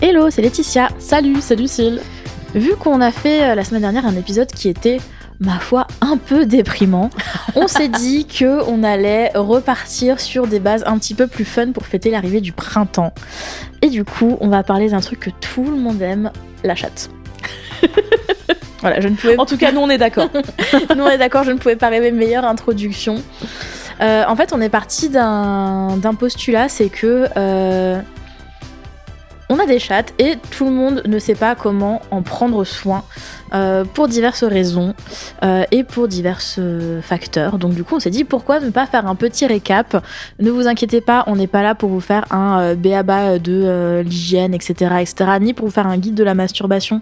Hello, c'est Laetitia. Salut, c'est Lucille. Vu qu'on a fait la semaine dernière un épisode qui était, ma foi, un peu déprimant, on s'est dit qu'on allait repartir sur des bases un petit peu plus fun pour fêter l'arrivée du printemps. Et du coup, on va parler d'un truc que tout le monde aime, la chatte. Voilà, je ne pouvais... En tout cas, nous on est d'accord. Nous on est d'accord, je ne pouvais pas rêver meilleure introduction. En fait, on est parti d'un postulat, c'est que on a des chattes et tout le monde ne sait pas comment en prendre soin pour diverses raisons et pour divers facteurs. Donc du coup, on s'est dit pourquoi ne pas faire un petit récap. Ne vous inquiétez pas, on n'est pas là pour vous faire un b.a.-ba de l'hygiène, etc., ni pour vous faire un guide de la masturbation.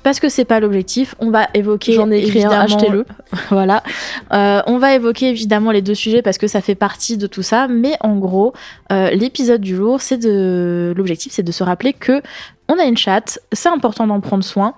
Parce que c'est pas l'objectif, on va évoquer. J'en ai écrit un, achetez-le. Voilà. On va évoquer évidemment les deux sujets parce que ça fait partie de tout ça. Mais en gros, l'épisode du jour, l'objectif, c'est de se rappeler que on a une chatte, c'est important d'en prendre soin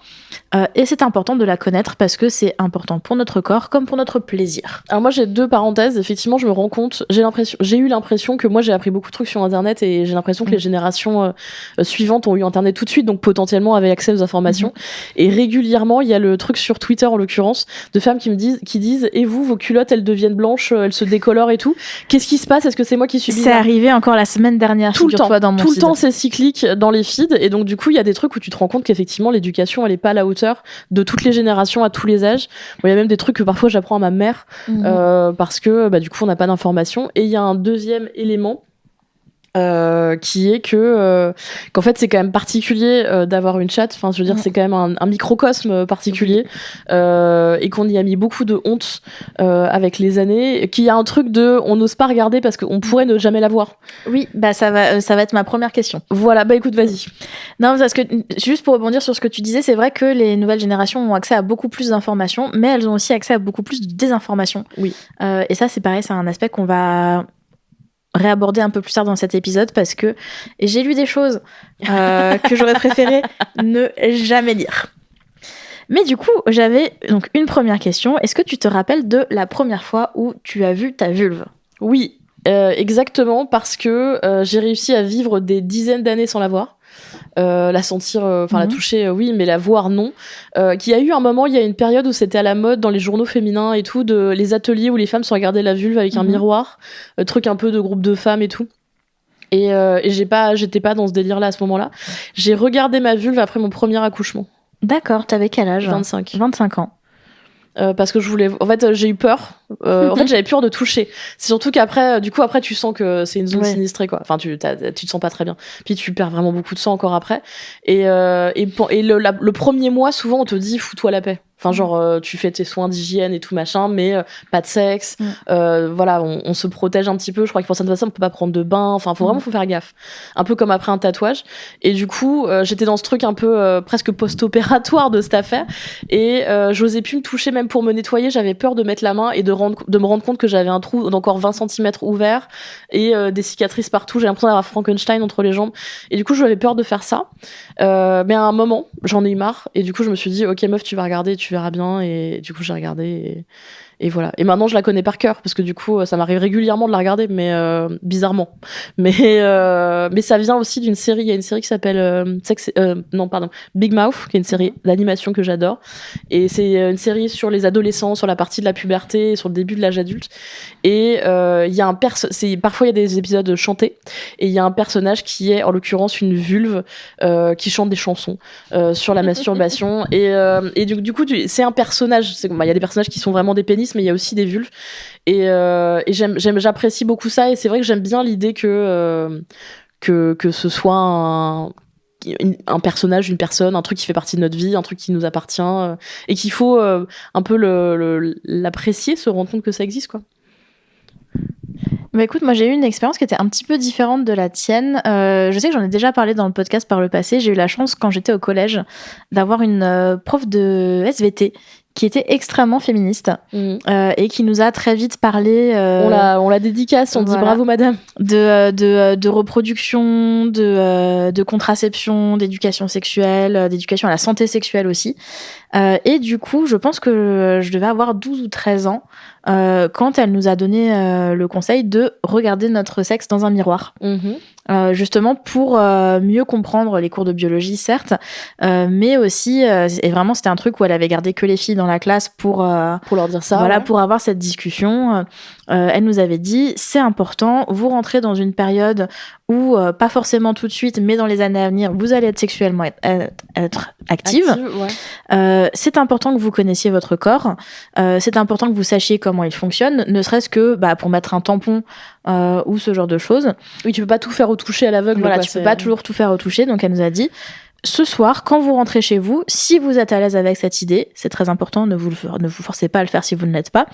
et c'est important de la connaître parce que c'est important pour notre corps comme pour notre plaisir. Alors moi j'ai deux parenthèses, effectivement je me rends compte, j'ai eu l'impression que moi j'ai appris beaucoup de trucs sur internet et j'ai l'impression que les générations suivantes ont eu internet tout de suite, donc potentiellement avaient accès aux informations. Et régulièrement il y a le truc sur Twitter en l'occurrence, de femmes qui disent et vous, vos culottes elles deviennent blanches, elles se décolorent et tout. Qu'est-ce qui se passe? Est-ce que c'est moi qui subis? C'est arrivé encore la semaine dernière, tout le temps, dans mon tout feed. le temps c'est cyclique dans les feeds et donc du coup il y a des trucs où tu te rends compte qu'effectivement l'éducation elle est pas à la hauteur de toutes les générations à tous les âges. Bon, il y a même des trucs que parfois j'apprends à ma mère parce que du coup on n'a pas d'informations. Et il y a un deuxième élément qui est qu'en fait c'est quand même particulier d'avoir une chatte, enfin je veux dire c'est quand même un microcosme particulier et qu'on y a mis beaucoup de honte avec les années, qu'il y a un truc de on n'ose pas regarder parce qu'on pourrait ne jamais la voir. Oui, bah ça va être ma première question. Voilà, bah écoute, vas-y. Non, parce que juste pour rebondir sur ce que tu disais, c'est vrai que les nouvelles générations ont accès à beaucoup plus d'informations, mais elles ont aussi accès à beaucoup plus de désinformations. Oui. Et ça c'est pareil, c'est un aspect qu'on va réaborder un peu plus tard dans cet épisode parce que j'ai lu des choses que j'aurais préféré ne jamais lire. Mais du coup, j'avais donc une première question. Est-ce que tu te rappelles de la première fois où tu as vu ta vulve? Oui, exactement, parce que j'ai réussi à vivre des dizaines d'années sans la voir. La sentir, la toucher, oui, mais la voir, non. Qu'il y a eu un moment, il y a une période où c'était à la mode dans les journaux féminins et tout, les ateliers où les femmes se regardaient la vulve avec un miroir, truc un peu de groupe de femmes et tout. Et j'étais pas dans ce délire-là à ce moment-là. J'ai regardé ma vulve après mon premier accouchement. D'accord, t'avais quel âge? 25 ans. Parce que en fait j'ai eu peur en fait j'avais peur de toucher, c'est surtout qu'après après tu sens que c'est une zone sinistrée quoi, enfin tu te sens pas très bien, puis tu perds vraiment beaucoup de sang encore après et le premier mois souvent on te dit fous-toi la paix, enfin genre tu fais tes soins d'hygiène et tout machin, mais pas de sexe, voilà, on se protège un petit peu, je crois que pour certaines personnes on peut pas prendre de bain, enfin faut faire gaffe, un peu comme après un tatouage. Et du coup j'étais dans ce truc un peu presque post-opératoire de cette affaire et j'osais plus me toucher même pour me nettoyer, j'avais peur de mettre la main et de me rendre compte que j'avais un trou d'encore 20 cm ouvert et des cicatrices partout, j'ai l'impression d'avoir Frankenstein entre les jambes et du coup j'avais peur de faire ça, mais à un moment j'en ai eu marre et du coup je me suis dit ok meuf tu vas regarder, tu verras bien, et du coup j'ai regardé et voilà. Et maintenant je la connais par cœur parce que du coup ça m'arrive régulièrement de la regarder, mais bizarrement. Mais ça vient aussi d'une série. Il y a une série qui s'appelle Big Mouth, qui est une série d'animation que j'adore. Et c'est une série sur les adolescents, sur la partie de la puberté, sur le début de l'âge adulte. Et il y a parfois il y a des épisodes chantés et il y a un personnage qui est en l'occurrence une vulve qui chante des chansons sur la masturbation et du coup c'est un personnage. Il y a des personnages qui sont vraiment des pénis, mais il y a aussi des vulves et j'apprécie beaucoup ça, et c'est vrai que j'aime bien l'idée que ce soit un personnage, une personne, un truc qui fait partie de notre vie, un truc qui nous appartient et qu'il faut un peu l'apprécier, se rendre compte que ça existe quoi. Bah écoute, moi j'ai eu une expérience qui était un petit peu différente de la tienne. Je sais que j'en ai déjà parlé dans le podcast par le passé. J'ai eu la chance quand j'étais au collège d'avoir une prof de SVT qui était extrêmement féministe et qui nous a très vite parlé. On la dédicace, on dit bravo madame. De reproduction, de contraception, d'éducation sexuelle, d'éducation à la santé sexuelle aussi. Et du coup, je pense que je devais avoir 12 ou 13 ans quand elle nous a donné le conseil de regarder notre sexe dans un miroir. Justement pour mieux comprendre les cours de biologie, certes, mais aussi, et vraiment c'était un truc où elle avait gardé que les filles dans la classe pour leur dire ça. Voilà, pour avoir cette discussion. Elle nous avait dit, c'est important, vous rentrez dans une période où, pas forcément tout de suite, mais dans les années à venir, vous allez être sexuellement être active. C'est important que vous connaissiez votre corps. C'est important que vous sachiez comment il fonctionne, ne serait-ce que pour mettre un tampon ou ce genre de choses. Oui, tu peux pas tout faire au toucher à l'aveugle. Voilà, tu peux pas toujours tout faire au toucher. Donc elle nous a dit, ce soir, quand vous rentrez chez vous, si vous êtes à l'aise avec cette idée, c'est très important, ne vous forcez pas à le faire si vous ne l'êtes pas.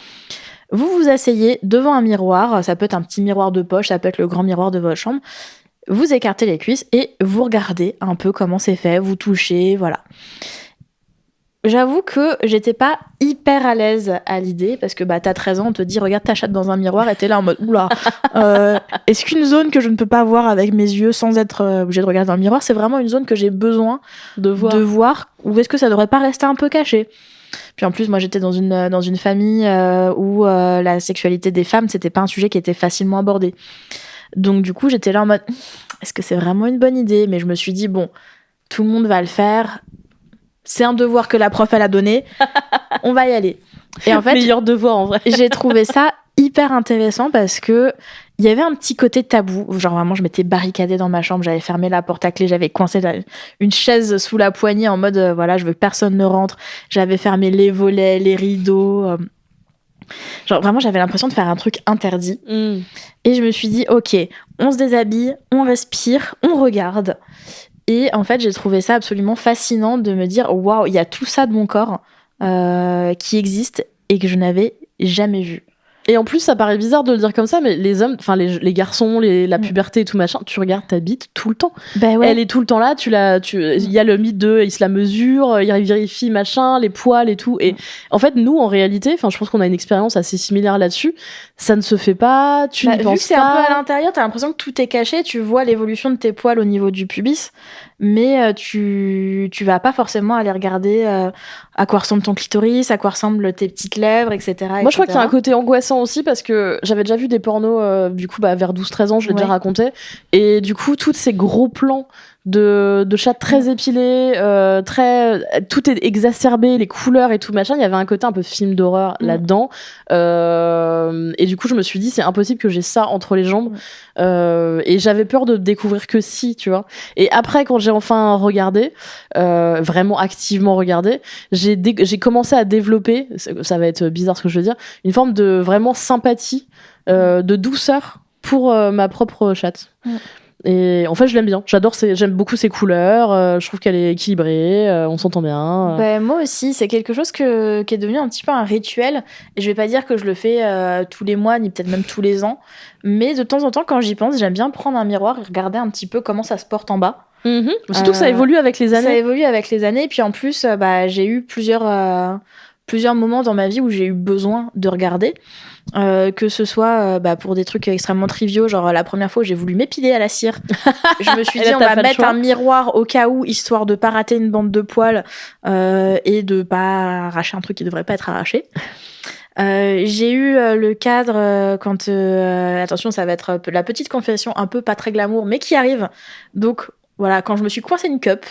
Vous vous asseyez devant un miroir, ça peut être un petit miroir de poche, ça peut être le grand miroir de votre chambre. Vous écartez les cuisses et vous regardez un peu comment c'est fait, vous touchez, voilà. J'avoue que j'étais pas hyper à l'aise à l'idée, parce que t'as 13 ans, on te dit regarde ta chatte dans un miroir et t'es là en mode oula, est-ce qu'une zone que je ne peux pas voir avec mes yeux sans être obligée de regarder dans le miroir, c'est vraiment une zone que j'ai besoin de voir, ou est-ce que ça devrait pas rester un peu caché? Puis en plus, moi j'étais dans une famille où la sexualité des femmes, c'était pas un sujet qui était facilement abordé. Donc du coup, j'étais là en mode est-ce que c'est vraiment une bonne idée? Mais je me suis dit bon, tout le monde va le faire. C'est un devoir que la prof elle a donné. On va y aller. Et en fait, meilleur devoir en vrai. J'ai trouvé ça hyper intéressant parce que il y avait un petit côté tabou. Genre vraiment, je m'étais barricadée dans ma chambre, j'avais fermé la porte à clé, j'avais coincé une chaise sous la poignée en mode voilà, je veux que personne ne rentre. J'avais fermé les volets, les rideaux. Genre vraiment, j'avais l'impression de faire un truc interdit. Et je me suis dit, ok, on se déshabille, on respire, on regarde. Et en fait, j'ai trouvé ça absolument fascinant de me dire waouh, il y a tout ça de mon corps qui existe et que je n'avais jamais vu. Et en plus, ça paraît bizarre de le dire comme ça, mais les hommes, enfin les garçons, la puberté et tout machin, tu regardes ta bite tout le temps. Elle est tout le temps là. Il y a le mythe de, il se la mesure, il vérifie machin, les poils et tout. Et en fait, nous, en réalité, enfin, je pense qu'on a une expérience assez similaire là-dessus. Ça ne se fait pas. Tu n'y penses pas. Vu que c'est un peu à l'intérieur, t'as l'impression que tout est caché. Tu vois l'évolution de tes poils au niveau du pubis, mais tu vas pas forcément aller regarder à quoi ressemble ton clitoris, à quoi ressemblent tes petites lèvres, etc. Moi, je crois qu'il y a un côté angoissant aussi parce que j'avais déjà vu des pornos du coup vers 12-13 ans, je l'ai déjà raconté, et du coup tous ces gros plans de chattes très épilées, tout est exacerbé, les couleurs et tout machin, il y avait un côté un peu film d'horreur là-dedans, et du coup je me suis dit c'est impossible que j'ai ça entre les jambes, et j'avais peur de découvrir que si, tu vois. Et après, quand j'ai enfin regardé, vraiment activement regardé, j'ai commencé à développer, ça va être bizarre ce que je veux dire, une forme de vraiment sympathie, de douceur pour ma propre chatte. Et en fait, je l'aime bien. J'aime beaucoup ses couleurs. Je trouve qu'elle est équilibrée. On s'entend bien. Moi aussi, c'est quelque chose qui est devenu un petit peu un rituel. Et je vais pas dire que je le fais tous les mois, ni peut-être même tous les ans. Mais de temps en temps, quand j'y pense, j'aime bien prendre un miroir et regarder un petit peu comment ça se porte en bas. Surtout que ça évolue avec les années. Ça évolue avec les années. Et puis en plus, j'ai eu plusieurs moments dans ma vie où j'ai eu besoin de regarder. Que ce soit pour des trucs extrêmement triviaux, genre la première fois où j'ai voulu m'épiler à la cire, je me suis dit on va mettre un miroir au cas où, histoire de pas rater une bande de poils et de pas arracher un truc qui devrait pas être arraché. J'ai eu le cadre quand attention, ça va être la petite confession un peu pas très glamour mais qui arrive, donc voilà, quand je me suis coincé une cup.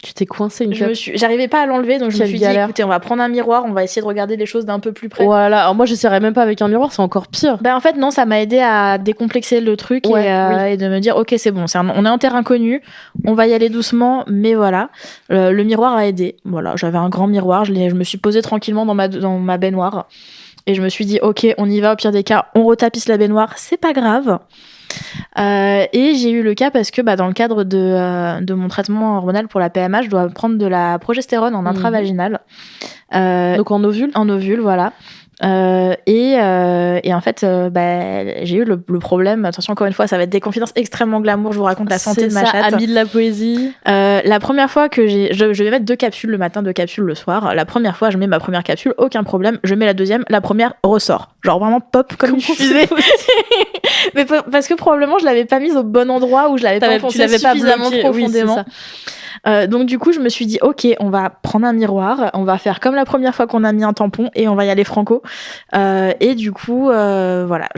Tu t'es coincé une cup. J'arrivais pas à l'enlever, donc je me suis dit, écoutez, on va prendre un miroir, on va essayer de regarder les choses d'un peu plus près. Voilà, alors moi j'essaierais même pas avec un miroir, c'est encore pire. En fait, non, ça m'a aidé à décomplexer le truc et de me dire, ok, c'est bon, on est en terre inconnue, on va y aller doucement, mais voilà. Le miroir a aidé. Voilà, j'avais un grand miroir, je me suis posée tranquillement dans ma baignoire et je me suis dit, ok, on y va, au pire des cas, on retapisse la baignoire, c'est pas grave. Et j'ai eu le cas parce que dans le cadre de mon traitement hormonal pour la PMA, je dois prendre de la progestérone en intravaginal. Donc en ovule. En ovule, voilà. Et en fait, j'ai eu le problème. Attention, encore une fois, ça va être des confidences extrêmement glamour. Je vous raconte la santé de ma chatte. Amie de la poésie. La première fois que je vais mettre 2 capsules le matin, 2 capsules le soir. La première fois, je mets ma première capsule, aucun problème. Je mets la deuxième, la première ressort. Genre vraiment pop comme une fusée. Mais parce que probablement je l'avais pas mise au bon endroit, ou je l'avais pas enfoncée suffisamment profondément. Donc du coup, je me suis dit, ok, on va prendre un miroir, on va faire comme la première fois qu'on a mis un tampon et on va y aller franco. Et du coup, voilà,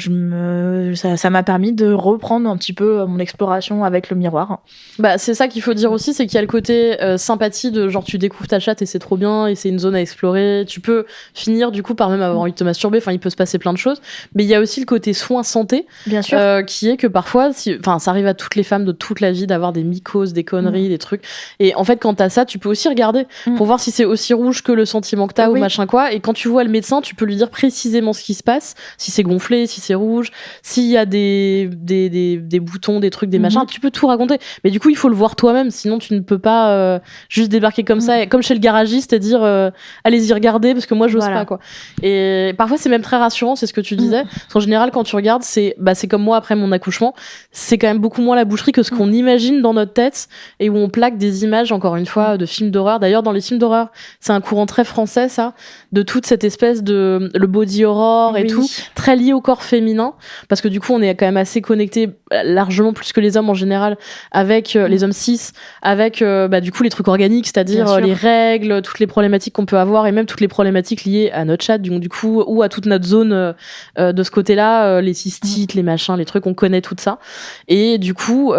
ça m'a permis de reprendre un petit peu mon exploration avec le miroir. Bah, c'est ça qu'il faut dire aussi, c'est qu'il y a le côté sympathie de genre tu découvres ta chatte et c'est trop bien et c'est une zone à explorer. Tu peux finir du coup par même avoir envie de te masturber. Enfin, il peut se passer plein de choses. Mais il y a aussi le côté soin santé, bien sûr, qui est que parfois, enfin, ça arrive à toutes les femmes de toute la vie d'avoir des mycoses, des conneries, des trucs. Et en fait, quand t'as ça, tu peux aussi regarder pour voir si c'est aussi rouge que le sentiment que t'as ou machin quoi. Et quand tu vois le médecin, tu peux lui dire précisément ce qui se passe, si c'est gonflé, si c'est rouge, s'il y a des boutons, des trucs, des machins. Tu peux tout raconter. Mais du coup, il faut le voir toi-même, sinon tu ne peux pas juste débarquer comme ça, comme chez le garagiste, et dire allez-y regarder parce que moi j'ose pas quoi. Et parfois c'est même très rassurant, c'est ce que tu disais. Parce qu'en général, quand tu regardes, c'est comme moi après mon accouchement, c'est quand même beaucoup moins la boucherie que ce qu'on imagine dans notre tête et où on plaque des images, encore une fois, de films d'horreur. D'ailleurs, dans les films d'horreur, c'est un courant très français, ça, de toute cette espèce de le body horror et tout, très lié au corps féminin, parce que du coup, on est quand même assez connecté, largement plus que les hommes en général, avec les hommes cis, avec du coup les trucs organiques, c'est-à-dire les règles, toutes les problématiques qu'on peut avoir et même toutes les problématiques liées à notre chatte, du coup, ou à toute notre zone de ce côté-là, les cystites, les machins, les trucs, on connaît tout ça. Et du coup,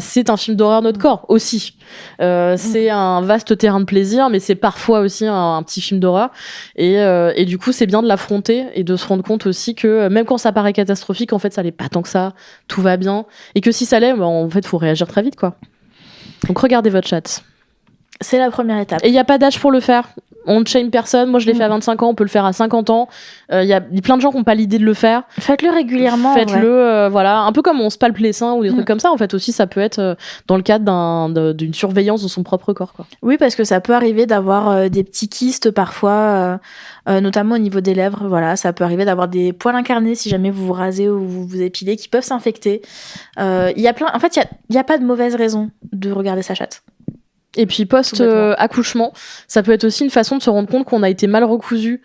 c'est un film d'horreur notre corps aussi. C'est un vaste terrain de plaisir, mais c'est parfois aussi un petit film d'horreur. Et du coup, c'est bien de l'affronter et de se rendre compte aussi que même quand ça paraît catastrophique, en fait, ça l'est pas tant que ça. Tout va bien. Et que si ça l'est, en fait, faut réagir très vite, quoi. Donc, regardez votre chat. C'est la première étape. Et il n'y a pas d'âge pour le faire. On ne shame personne. Moi, je l'ai fait à 25 ans. On peut le faire à 50 ans. Il y a plein de gens qui n'ont pas l'idée de le faire. Faites-le régulièrement. Faites-le, voilà. Un peu comme on se palpe les seins ou des trucs comme ça. En fait, aussi, ça peut être dans le cadre d'une surveillance de son propre corps, quoi. Oui, parce que ça peut arriver d'avoir des petits kystes parfois, notamment au niveau des lèvres. Voilà, ça peut arriver d'avoir des poils incarnés si jamais vous vous rasez ou vous vous épilez qui peuvent s'infecter. En fait, il y a pas de mauvaise raison de regarder sa chatte. Et puis post-accouchement, ça peut être aussi une façon de se rendre compte qu'on a été mal recousu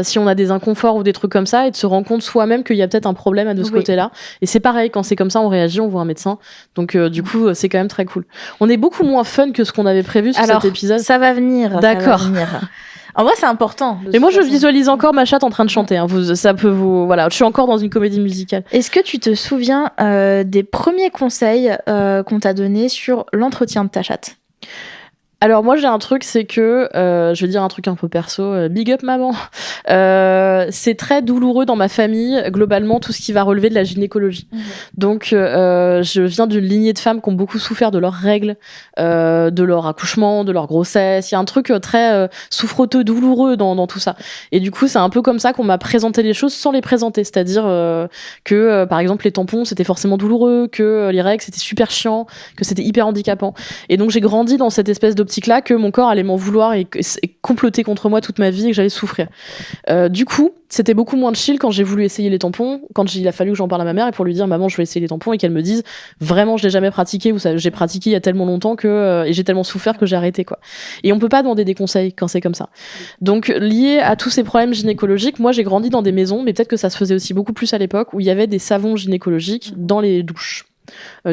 si on a des inconforts ou des trucs comme ça, et de se rendre compte soi-même qu'il y a peut-être un problème de ce côté-là. Et c'est pareil, quand c'est comme ça, on réagit, on voit un médecin. Donc du coup, c'est quand même très cool. On est beaucoup moins fun que ce qu'on avait prévu sur cet épisode. Ça va venir. D'accord. Ça va venir. En vrai, c'est important. Et moi, je visualise encore ma chatte en train de chanter. Hein. Ça peut vous... Voilà, je suis encore dans une comédie musicale. Est-ce que tu te souviens des premiers conseils qu'on t'a donnés sur l'entretien de ta chatte ? Alors moi j'ai un truc, c'est que je vais dire un truc un peu perso, big up maman. C'est très douloureux dans ma famille globalement tout ce qui va relever de la gynécologie. Donc je viens d'une lignée de femmes qui ont beaucoup souffert de leurs règles, de leur accouchement, de leur grossesse. Il y a un truc très souffroteux, douloureux dans tout ça. Et du coup c'est un peu comme ça qu'on m'a présenté les choses sans les présenter, c'est-à-dire que par exemple les tampons c'était forcément douloureux, que les règles c'était super chiant, que c'était hyper handicapant. Et donc j'ai grandi dans cette espèce d'optique-là que mon corps allait m'en vouloir et comploter contre moi toute ma vie et que j'allais souffrir. Du coup, c'était beaucoup moins de chill quand j'ai voulu essayer les tampons, quand il a fallu que j'en parle à ma mère et pour lui dire maman je vais essayer les tampons et qu'elle me dise vraiment je l'ai jamais pratiqué ou ça j'ai pratiqué il y a tellement longtemps que et j'ai tellement souffert que j'ai arrêté quoi. Et on peut pas demander des conseils quand c'est comme ça. Donc lié à tous ces problèmes gynécologiques, moi j'ai grandi dans des maisons, mais peut-être que ça se faisait aussi beaucoup plus à l'époque où il y avait des savons gynécologiques dans les douches.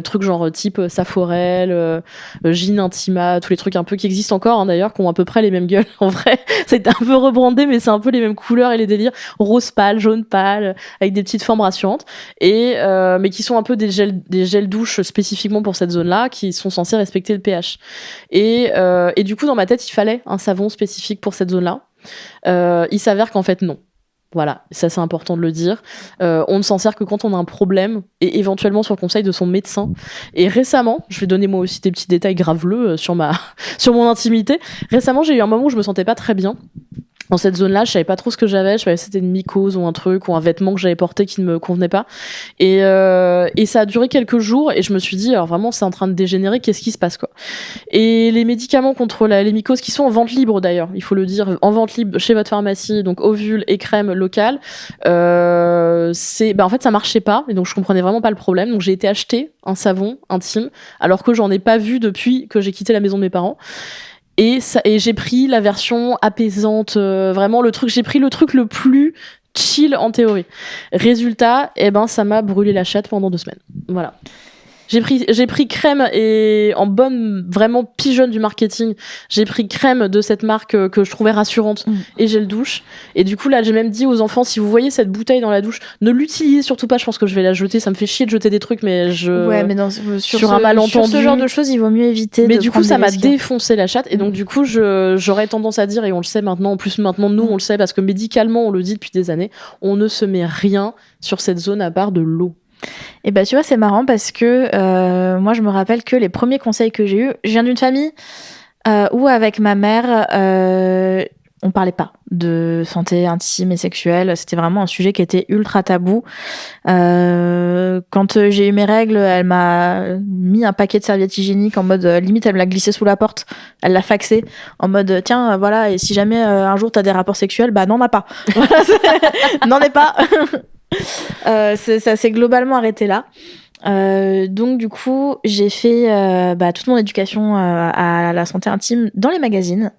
Trucs genre type Saforel, Gin Intima, tous les trucs un peu qui existent encore hein, d'ailleurs, qui ont à peu près les mêmes gueules en vrai. C'est un peu rebrandé mais c'est un peu les mêmes couleurs et les délires rose pâle, jaune pâle, avec des petites formes rassurantes et mais qui sont un peu des gels douches spécifiquement pour cette zone-là, qui sont censés respecter le pH. Et du coup dans ma tête il fallait un savon spécifique pour cette zone-là. Il s'avère qu'en fait non. Voilà, ça c'est important de le dire. On ne s'en sert que quand on a un problème et éventuellement sur le conseil de son médecin. Et récemment, je vais donner moi aussi des petits détails graveleux sur mon intimité. Récemment, j'ai eu un moment où je me sentais pas très bien. Dans cette zone-là, je savais pas trop ce que j'avais. Je savais que c'était une mycose ou un truc ou un vêtement que j'avais porté qui ne me convenait pas. Et ça a duré quelques jours et je me suis dit, alors vraiment, c'est en train de dégénérer. Qu'est-ce qui se passe, quoi? Et les médicaments contre les mycoses qui sont en vente libre d'ailleurs, il faut le dire, en vente libre chez votre pharmacie, donc ovules et crème locale, en fait, ça marchait pas et donc je comprenais vraiment pas le problème. Donc j'ai été acheter un savon intime alors que j'en ai pas vu depuis que j'ai quitté la maison de mes parents. Et j'ai pris la version apaisante, vraiment j'ai pris le truc le plus chill en théorie. Résultat, ça m'a brûlé la chatte pendant 2 semaines. Voilà. J'ai pris crème et en bonne, vraiment pigeonne du marketing, j'ai pris crème de cette marque que je trouvais rassurante et gel douche. Et du coup, là, j'ai même dit aux enfants, si vous voyez cette bouteille dans la douche, ne l'utilisez surtout pas. Je pense que je vais la jeter. Ça me fait chier de jeter des trucs, mais Ouais, mais sur un malentendu. Sur ce genre de choses, il vaut mieux éviter. Mais du coup, ça m'a défoncé la chatte. Et donc, du coup, j'aurais tendance à dire, et on le sait maintenant, en plus, maintenant, nous, on le sait, parce que médicalement, on le dit depuis des années, on ne se met rien sur cette zone à part de l'eau. Et bah tu vois, c'est marrant parce que moi je me rappelle que les premiers conseils que j'ai eus, je viens d'une famille où avec ma mère on parlait pas de santé intime et sexuelle, c'était vraiment un sujet qui était ultra tabou. Quand j'ai eu mes règles, elle m'a mis un paquet de serviettes hygiéniques en mode limite elle me l'a glissé sous la porte, elle l'a faxé en mode tiens voilà, et si jamais un jour t'as des rapports sexuels, bah n'en a pas. N'en ai pas. Ça s'est globalement arrêté là. Donc du coup j'ai fait toute mon éducation à la santé intime dans les magazines.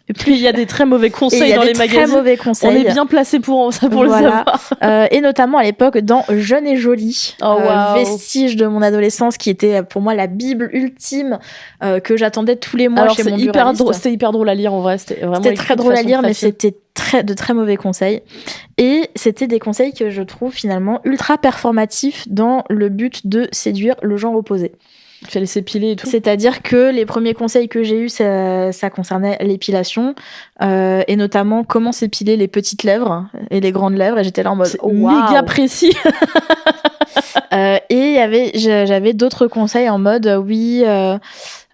Et puis il y a des très mauvais conseils dans les magazines. Très mauvais conseils. On est bien placé pour ça, pour voilà. le savoir. Et notamment à l'époque dans Jeune et Jolie, vestige de mon adolescence, qui était pour moi la bible ultime que j'attendais tous les mois. Alors, chez mon buraliste. C'était hyper drôle à lire en vrai. C'était très drôle à lire, mais c'était de très mauvais conseils. Et c'était des conseils que je trouve finalement ultra performatifs dans le but de séduire le genre opposé. Il fallait s'épiler et tout. C'est-à-dire que les premiers conseils que j'ai eus, ça concernait l'épilation et notamment comment s'épiler les petites lèvres et les grandes lèvres. Et j'étais là en mode méga précis. Et j'avais d'autres conseils en mode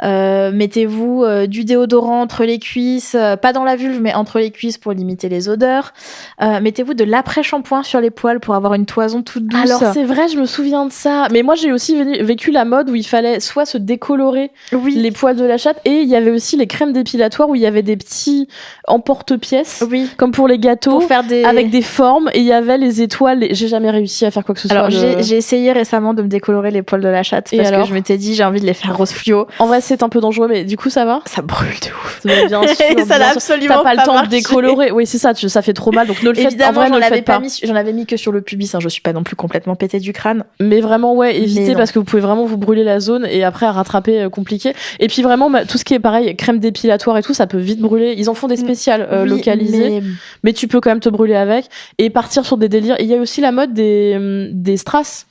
mettez-vous du déodorant entre les cuisses, pas dans la vulve mais entre les cuisses pour limiter les odeurs. Mettez-vous de l'après-shampoing sur les poils pour avoir une toison toute douce. Alors c'est vrai, je me souviens de ça. Mais moi j'ai aussi vécu la mode où il fallait soit se décolorer les poils de la chatte, et il y avait aussi les crèmes dépilatoires où il y avait des petits emporte-pièces, comme pour les gâteaux, pour faire avec des formes, et il y avait les étoiles. J'ai jamais réussi à faire quoi que ce soit. Alors j'ai essayé récemment de me décolorer les poils de la chatte parce que je m'étais dit j'ai envie de les faire rose fluo. En vrai c'est un peu dangereux, mais du coup ça va. Ça brûle de ouf. Bien sûr. Ça n'a absolument pas le temps de décolorer. Oui c'est ça, ça fait trop mal, donc ne le faites pas. En vrai, ne le faites pas. J'en avais mis que sur le pubis, hein. Je suis pas non plus complètement pété du crâne. Mais vraiment évitez, parce que vous pouvez vraiment vous brûler la zone et après à rattraper compliqué. Et puis vraiment tout ce qui est pareil, crème dépilatoire et tout, ça peut vite brûler. Ils en font des spéciales localisées, mais tu peux quand même te brûler avec et partir sur des délires. Il y a aussi la mode des strass.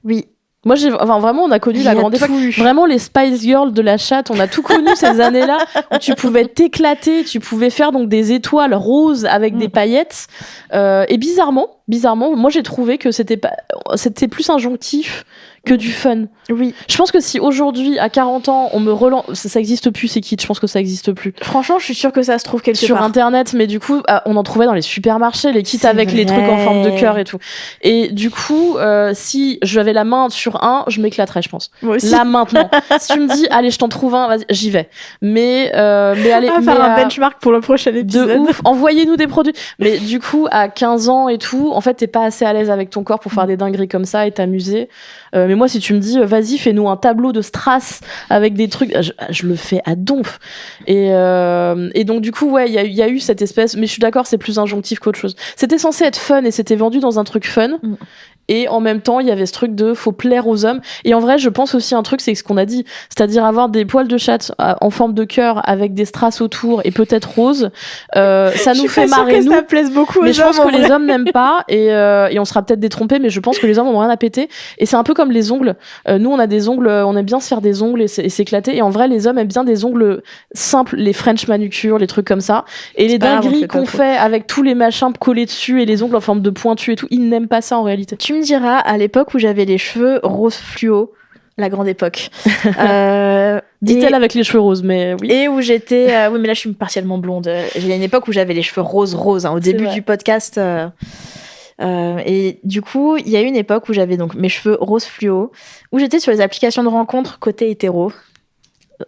Oui. Moi, vraiment, on a connu la grande époque. Vraiment, les Spice Girls de la chatte, on a tout connu ces années-là, où tu pouvais t'éclater, tu pouvais faire donc des étoiles roses avec des paillettes. Et bizarrement, moi, j'ai trouvé que c'était plus injonctif que du fun. Oui. Je pense que si aujourd'hui, à 40 ans, on me relance, ça existe plus, ces kits, je pense que ça existe plus. Franchement, je suis sûre que ça se trouve quelque part. Sur Internet, mais du coup, on en trouvait dans les supermarchés, les kits avec les trucs en forme de cœur et tout. Et du coup, si j'avais la main sur un, je m'éclaterais, je pense. Moi aussi. Là, maintenant. Si tu me dis, allez, je t'en trouve un, vas-y, j'y vais. Mais allez. Faire un benchmark pour le prochain épisode. De ouf. Envoyez-nous des produits. Mais du coup, à 15 ans et tout, en fait, t'es pas assez à l'aise avec ton corps pour faire des dingueries comme ça et t'amuser. Mais moi, si tu me dis, vas-y, fais-nous un tableau de strass avec des trucs, je le fais à donf. Et donc, du coup, il y a eu cette espèce, mais je suis d'accord, c'est plus injonctif qu'autre chose. C'était censé être fun et c'était vendu dans un truc fun. Et en même temps, il y avait ce truc de faut plaire aux hommes. Et en vrai, je pense aussi un truc, c'est ce qu'on a dit, c'est-à-dire avoir des poils de chatte en forme de cœur avec des strass autour et peut-être rose. Ça nous fait marrer, nous. Ça plaise beaucoup aux hommes. Mais je pense que les hommes n'aiment pas, et on sera peut-être détrompés, mais je pense que les hommes ont rien à péter. Et c'est un peu comme les ongles. Nous, on a des ongles, on aime bien se faire des ongles et s'éclater. Et en vrai, les hommes aiment bien des ongles simples, les French manucures, les trucs comme ça. Et les dingueries qu'on fait avec tous les machins collés dessus et les ongles en forme de pointu et tout, ils n'aiment pas ça en réalité. Tu me diras, à l'époque où j'avais les cheveux rose fluo, la grande époque. Dit-elle avec les cheveux roses, mais oui. Et où j'étais... oui, mais là, je suis partiellement blonde. J'ai une époque où j'avais les cheveux rose, hein, au début du podcast. Et du coup, il y a eu une époque où j'avais donc mes cheveux rose fluo, où j'étais sur les applications de rencontres côté hétéro.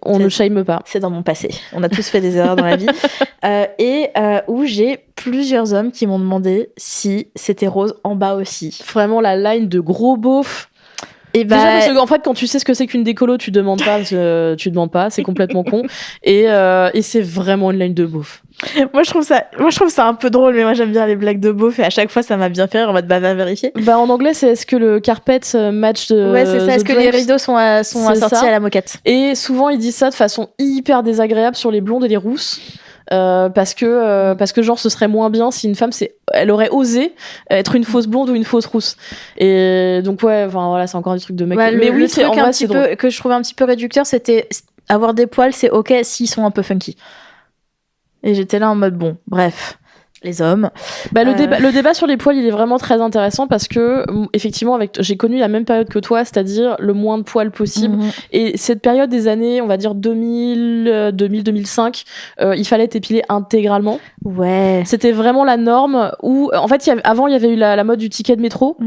On ne shame pas. C'est dans mon passé. On a tous fait des erreurs dans la vie. Où j'ai plusieurs hommes qui m'ont demandé si c'était rose en bas aussi. Vraiment la line de gros beauf. Et Déjà parce que en fait quand tu sais ce que c'est qu'une décolo, tu demandes pas, c'est complètement con. Et c'est vraiment une ligne de beauf. Moi je trouve ça un peu drôle, mais moi j'aime bien les blagues de beauf et à chaque fois ça m'a bien fait rire en mode va vérifier. Bah en anglais c'est est-ce que le carpet match de ouais c'est ça, est-ce que les rideaux sont assortis à la moquette. Et souvent ils disent ça de façon hyper désagréable sur les blondes et les rousses. Parce que genre ce serait moins bien si une femme elle aurait osé être une fausse blonde ou une fausse rousse. Et donc ouais, enfin voilà, c'est encore des trucs de mec. Ouais, mais oui, c'est en vrai c'est drôle. Que je trouvais un petit peu réducteur, c'était avoir des poils, c'est ok s'ils sont un peu funky. Et j'étais là en mode bon, bref, les hommes. Bah, le débat sur les poils, il est vraiment très intéressant parce que, effectivement, j'ai connu la même période que toi, c'est-à-dire le moins de poils possible. Et cette période des années, on va dire 2000-2005, il fallait t'épiler intégralement. Ouais. C'était vraiment la norme où, en fait, avant, il y avait eu la mode du ticket de métro.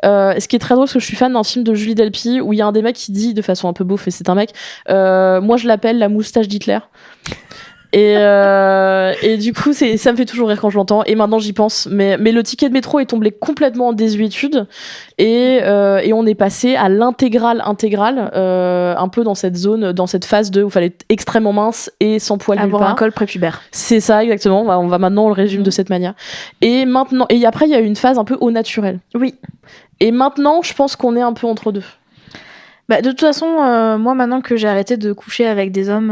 Ce qui est très drôle parce que je suis fan d'un film de Julie Delpy où il y a un des mecs qui dit de façon un peu beauf, et c'est un mec, moi je l'appelle la moustache d'Hitler. Et du coup ça me fait toujours rire quand je l'entends et maintenant j'y pense, mais le ticket de métro est tombé complètement en désuétude et on est passé à l'intégrale un peu dans cette zone, dans cette phase où il fallait être extrêmement mince et sans poil nulle part, avoir un col prépubère. C'est ça exactement, on va maintenant on le résume de cette manière. Et maintenant, et après il y a eu une phase un peu au naturel. Oui. Et maintenant je pense qu'on est un peu entre deux. Bah, de toute façon, moi, maintenant que j'ai arrêté de coucher avec des hommes,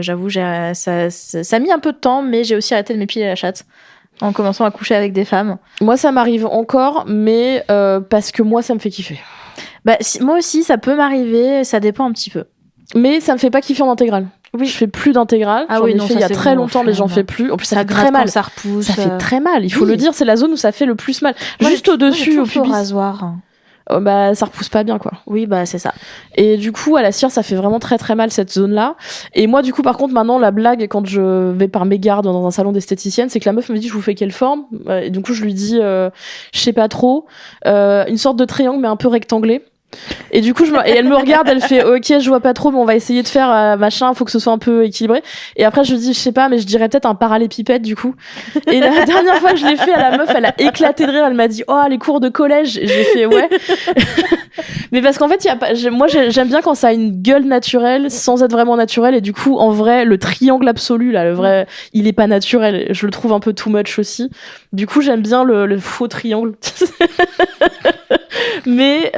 j'avoue, ça a mis un peu de temps, mais j'ai aussi arrêté de m'épiler la chatte en commençant à coucher avec des femmes. Moi, ça m'arrive encore, mais parce que moi, ça me fait kiffer. Bah, moi aussi, ça peut m'arriver, ça dépend un petit peu. Mais ça me fait pas kiffer en intégrale. Oui, je fais plus d'intégrale. Ah oui, non, il y a très longtemps, mais j'en fais plus. En plus, ça fait très mal. Ça repousse. Ça fait très mal. Il faut le dire, c'est la zone où ça fait le plus mal. Juste au-dessus, au pubis. Rasoir. Bah ça repousse pas bien quoi. Oui bah c'est ça. Et du coup à la cire ça fait vraiment très très mal cette zone là. Et moi du coup par contre maintenant la blague quand je vais par mégarde dans un salon d'esthéticienne c'est que la meuf me dit je vous fais quelle forme et du coup je lui dis je sais pas trop une sorte de triangle mais un peu rectanglé. Et du coup et elle me regarde, elle fait ok je vois pas trop mais on va essayer de faire machin, faut que ce soit un peu équilibré. Et après je lui dis je sais pas mais je dirais peut-être un parallépipède du coup. Et la dernière fois que je l'ai fait à la meuf elle a éclaté de rire, elle m'a dit oh les cours de collège. Et j'ai fait ouais. Mais parce qu'en fait moi j'aime bien quand ça a une gueule naturelle sans être vraiment naturel et du coup en vrai le triangle absolu là le vrai il est pas naturel, je le trouve un peu too much aussi. Du coup j'aime bien le faux triangle. Mais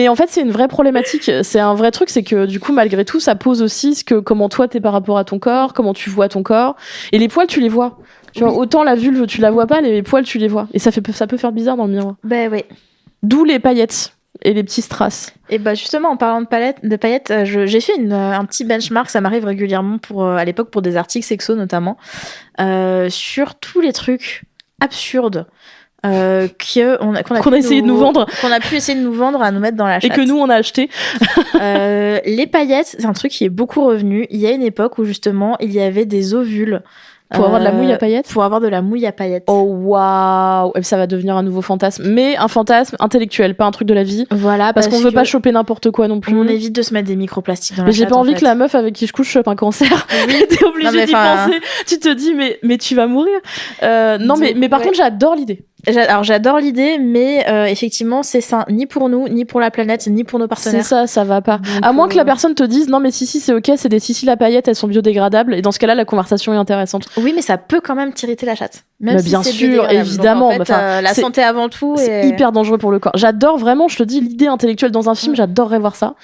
en fait c'est une vraie problématique, c'est un vrai truc, c'est que du coup malgré tout ça pose aussi comment toi t'es par rapport à ton corps, comment tu vois ton corps et les poils tu les vois. Tu vois, autant la vulve tu la vois pas, les poils tu les vois et ça peut faire bizarre dans le miroir. Ben oui. D'où les paillettes et les petits strass. Et bah justement en parlant de paillettes, j'ai fait un petit benchmark, ça m'arrive régulièrement à l'époque pour des articles sexo notamment, sur tous les trucs absurdes. Qu'on a essayé de nous vendre, qu'on a pu essayer de nous vendre à nous mettre dans la chatte et que nous on a acheté. Les paillettes, c'est un truc qui est beaucoup revenu. Il y a une époque où justement il y avait des ovules pour avoir de la mouille à paillettes. Pour avoir de la mouille à paillettes. Oh waouh, ça va devenir un nouveau fantasme, mais un fantasme intellectuel, pas un truc de la vie. Voilà, parce qu'on veut pas choper n'importe quoi non plus. On évite de se mettre des microplastiques dans la chatte. Mais j'ai pas envie que la meuf avec qui je couche chope un cancer. Oui. T'es obligée d'y penser. Tu te dis mais tu vas mourir. Non mais par contre j'adore l'idée. Alors j'adore l'idée, mais effectivement c'est sain ni pour nous, ni pour la planète, ni pour nos partenaires. C'est ça va pas. Donc, à moins que la personne te dise non mais si c'est ok, c'est des Sicile à paillettes, elles sont biodégradables et dans ce cas-là la conversation est intéressante. Oui mais ça peut quand même t'irriter la chatte. Même mais si bien sûr, évidemment. Donc, en fait, la santé avant tout. C'est hyper dangereux pour le corps. J'adore vraiment, je te dis l'idée intellectuelle dans un film, j'adorerais voir ça.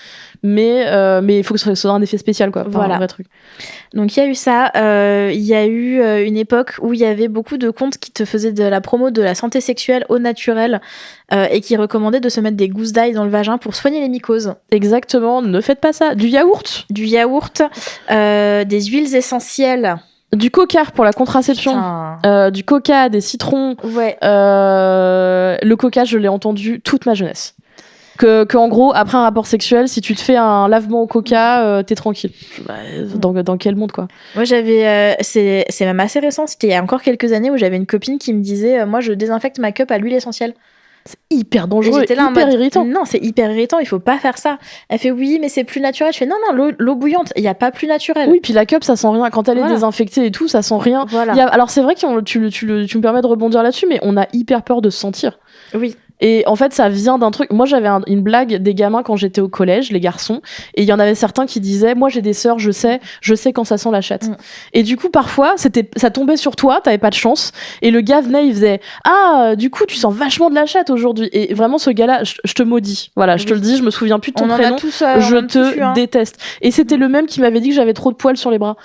Mais il faut que ce soit un effet spécial quoi. Voilà. Un vrai truc. Donc il y a eu ça, il y a eu une époque où il y avait beaucoup de comptes qui te faisaient de la promo de la santé sexuelle au naturel et qui recommandaient de se mettre des gousses d'ail dans le vagin pour soigner les mycoses. Exactement, ne faites pas ça. Du yaourt, des huiles essentielles. Du coca pour la contraception, du coca, des citrons. Ouais. Le coca, je l'ai entendu toute ma jeunesse. Que en gros, après un rapport sexuel, si tu te fais un lavement au coca, t'es tranquille. Dans quel monde, quoi. Moi, j'avais... c'est même assez récent. C'était il y a encore quelques années où j'avais une copine qui me disait moi, je désinfecte ma cup à l'huile essentielle. C'est hyper dangereux, hyper irritant. Non, c'est hyper irritant, il faut pas faire ça. Elle fait oui, mais c'est plus naturel. Je fais non, l'eau bouillante, il y a pas plus naturel. Oui, puis la cup, ça sent rien. Quand elle est désinfectée et tout, ça sent rien. Voilà. Alors c'est vrai que tu me permets de rebondir là-dessus, mais on a hyper peur de se sentir. Oui. Et en fait, ça vient d'un truc. Moi, j'avais une blague des gamins quand j'étais au collège, les garçons, et il y en avait certains qui disaient, moi j'ai des sœurs, je sais quand ça sent la chatte. Et du coup, parfois, ça tombait sur toi, t'avais pas de chance, et le gars venait, il faisait, du coup, tu sens vachement de la chatte aujourd'hui. Et vraiment, ce gars-là, je te maudis. Voilà, je te le dis, je me souviens plus de ton prénom. Je te déteste. Et c'était le même qui m'avait dit que j'avais trop de poils sur les bras.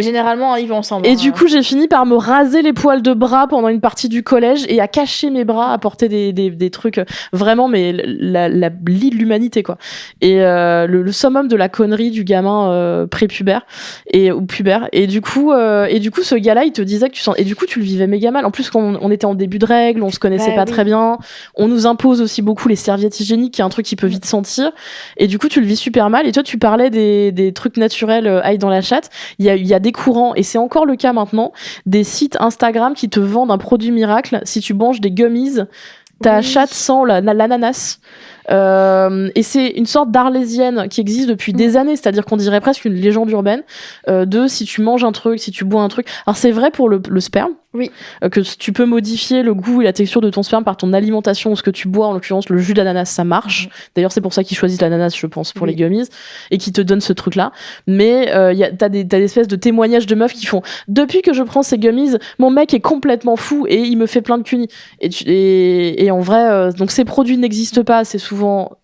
Généralement, ils vont ensemble. Et du coup, j'ai fini par me raser les poils de bras pendant une partie du collège et à cacher mes bras, à porter des trucs vraiment, mais l'humanité, quoi. Et le summum de la connerie du gamin prépubère ou pubère. Et du coup, ce gars-là, il te disait que tu sens. Et du coup, tu le vivais méga mal. En plus, quand on était en début de règles, on se connaissait pas très bien. On nous impose aussi beaucoup les serviettes hygiéniques, qui est un truc qui peut vite sentir. Et du coup, tu le vis super mal. Et toi, tu parlais des trucs naturels, aille dans la chatte. Il y a des courants, et c'est encore le cas maintenant, des sites Instagram qui te vendent un produit miracle. Si tu manges des gummies, ta chatte sent l'ananas. Et c'est une sorte d'arlésienne qui existe depuis des années, c'est-à-dire qu'on dirait presque une légende urbaine si tu manges un truc, si tu bois un truc. Alors c'est vrai pour le sperme, que tu peux modifier le goût et la texture de ton sperme par ton alimentation ou ce que tu bois, en l'occurrence le jus d'ananas, ça marche. D'ailleurs c'est pour ça qu'ils choisissent l'ananas, je pense, pour les gummies, et qui te donnent ce truc-là. Mais t'as des espèces de témoignages de meufs qui font, depuis que je prends ces gummies, mon mec est complètement fou et il me fait plein de cunis. Et en vrai, donc ces produits n'existent pas, c'est souvent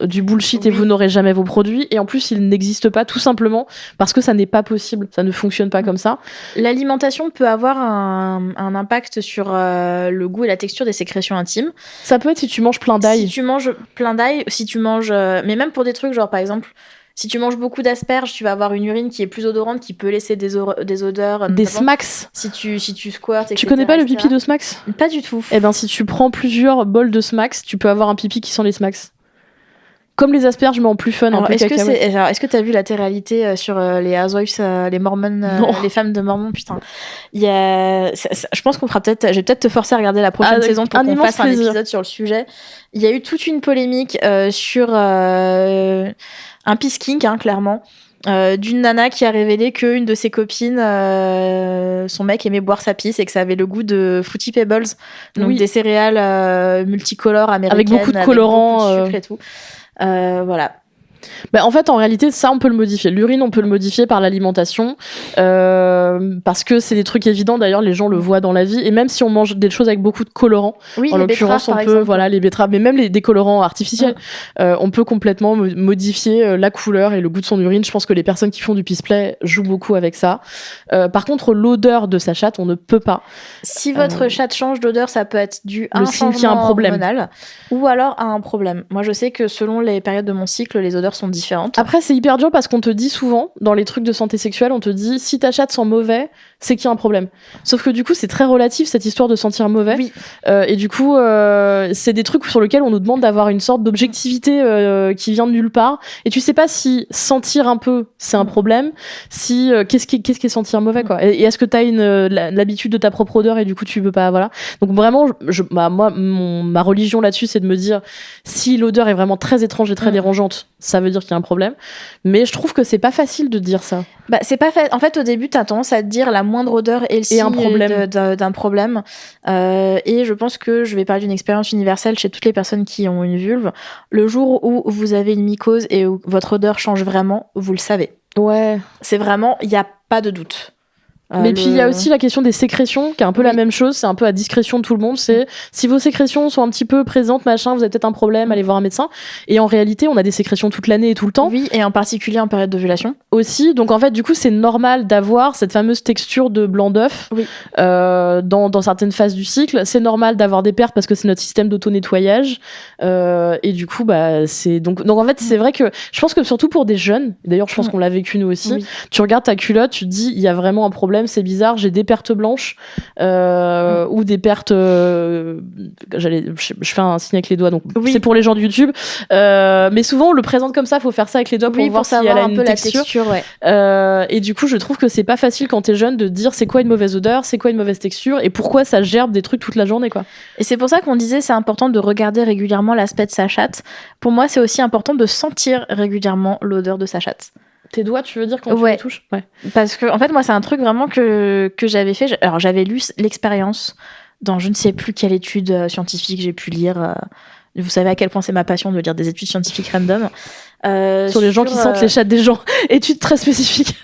du bullshit et vous n'aurez jamais vos produits, et en plus ils n'existent pas tout simplement parce que ça n'est pas possible, ça ne fonctionne pas comme ça. L'alimentation peut avoir un impact sur le goût et la texture des sécrétions intimes. Ça peut être si tu manges plein d'ail. Si tu manges plein d'ail, si tu manges mais même pour des trucs genre par exemple si tu manges beaucoup d'asperges, tu vas avoir une urine qui est plus odorante, qui peut laisser des odeurs. Des smacks. Si tu squirtes, etc. Tu connais pas le pipi de smacks ? Pas du tout. Eh ben, si tu prends plusieurs bols de smacks, tu peux avoir un pipi qui sent les smacks. Comme les asperges, mais en plus fun. Alors, est-ce que t'as vu la télé-réalité sur les Housewives, les Mormons, les femmes de Mormons, putain. Je pense qu'on fera peut-être. Je vais peut-être te forcer à regarder la prochaine saison pour qu'on fasse un épisode sur le sujet. Il y a eu toute une polémique sur un pisking, clairement. D'une nana qui a révélé qu'une de ses copines, son mec aimait boire sa pisse et que ça avait le goût de Fruity Pebbles, donc des céréales multicolores américaines avec beaucoup de colorants, avec beaucoup de sucre et tout. Voilà. En fait, en réalité, ça, on peut le modifier. L'urine, on peut le modifier par l'alimentation, parce que c'est des trucs évidents. D'ailleurs, les gens le voient dans la vie. Et même si on mange des choses avec beaucoup de colorants, en l'occurrence, on peut, les betteraves, mais même des colorants artificiels, on peut complètement modifier la couleur et le goût de son urine. Je pense que les personnes qui font du pisplay jouent beaucoup avec ça. Par contre, l'odeur de sa chatte, on ne peut pas. Si votre chatte change d'odeur, ça peut être dû à un changement hormonal ou alors à un problème. Moi, je sais que selon les périodes de mon cycle, les odeurs sont différentes. Après, c'est hyper dur parce qu'on te dit souvent, dans les trucs de santé sexuelle, on te dit si ta chatte sent mauvais, c'est qu'il y a un problème. Sauf que du coup, c'est très relatif cette histoire de sentir mauvais. Et du coup, c'est des trucs sur lesquels on nous demande d'avoir une sorte d'objectivité qui vient de nulle part. Et tu sais pas si sentir un peu, c'est un problème. Si qu'est-ce qui est sentir mauvais, quoi. Et est-ce que t'as l'habitude de ta propre odeur et du coup tu peux pas, voilà. Donc vraiment, moi, ma religion là-dessus, c'est de me dire si l'odeur est vraiment très étrange et très dérangeante, ça veut dire qu'il y a un problème. Mais je trouve que c'est pas facile de dire ça. C'est pas fait. En fait, au début, t'as tendance à te dire la moindre odeur est le signe d'un problème. Et je pense que je vais parler d'une expérience universelle chez toutes les personnes qui ont une vulve. Le jour où vous avez une mycose et où votre odeur change vraiment, vous le savez. Ouais. C'est vraiment, il n'y a pas de doute. Mais puis il y a aussi la question des sécrétions qui est un peu la même chose, c'est un peu à discrétion de tout le monde, c'est si vos sécrétions sont un petit peu présentes, machin, vous avez peut-être un problème, allez voir un médecin. Et en réalité, on a des sécrétions toute l'année et tout le temps. Oui, et en particulier en période d'ovulation. Aussi, donc en fait, du coup, c'est normal d'avoir cette fameuse texture de blanc d'œuf dans certaines phases du cycle. C'est normal d'avoir des pertes parce que c'est notre système d'auto-nettoyage. Et du coup, c'est donc en fait, c'est vrai que je pense que surtout pour des jeunes, d'ailleurs, je pense qu'on l'a vécu nous aussi, tu regardes ta culotte, tu te dis, il y a vraiment un problème, c'est bizarre, j'ai des pertes blanches ou des pertes je fais un signe avec les doigts, donc c'est pour les gens de YouTube, mais souvent on le présente comme ça, faut faire ça avec les doigts pour voir si elle a une texture. Et du coup je trouve que c'est pas facile quand t'es jeune de dire c'est quoi une mauvaise odeur, c'est quoi une mauvaise texture et pourquoi ça gerbe des trucs toute la journée, quoi. Et c'est pour ça qu'on disait c'est important de regarder régulièrement l'aspect de sa chatte. Pour moi c'est aussi important de sentir régulièrement l'odeur de sa chatte. Tes doigts, tu veux dire, quand tu les touches ? Ouais. Parce que, en fait, moi, c'est un truc vraiment que j'avais fait. Alors, j'avais lu l'expérience dans je ne sais plus quelle étude scientifique j'ai pu lire. Vous savez à quel point c'est ma passion de lire des études scientifiques random. Sur les gens qui sentent les chattes des gens. Études très spécifiques.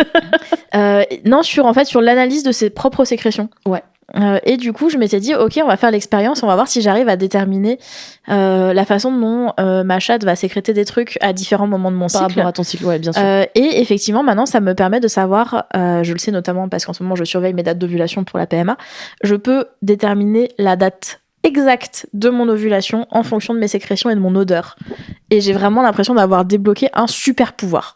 Non, sur l'analyse de ses propres sécrétions. Ouais. Et du coup, je m'étais dit, ok, on va faire l'expérience, on va voir si j'arrive à déterminer la façon dont ma chatte va sécréter des trucs à différents moments de mon cycle. Par rapport à ton cycle, ouais, bien sûr. Et effectivement, maintenant, ça me permet de savoir, je le sais notamment parce qu'en ce moment, je surveille mes dates d'ovulation pour la PMA, je peux déterminer la date exacte de mon ovulation en fonction de mes sécrétions et de mon odeur. Et j'ai vraiment l'impression d'avoir débloqué un super pouvoir.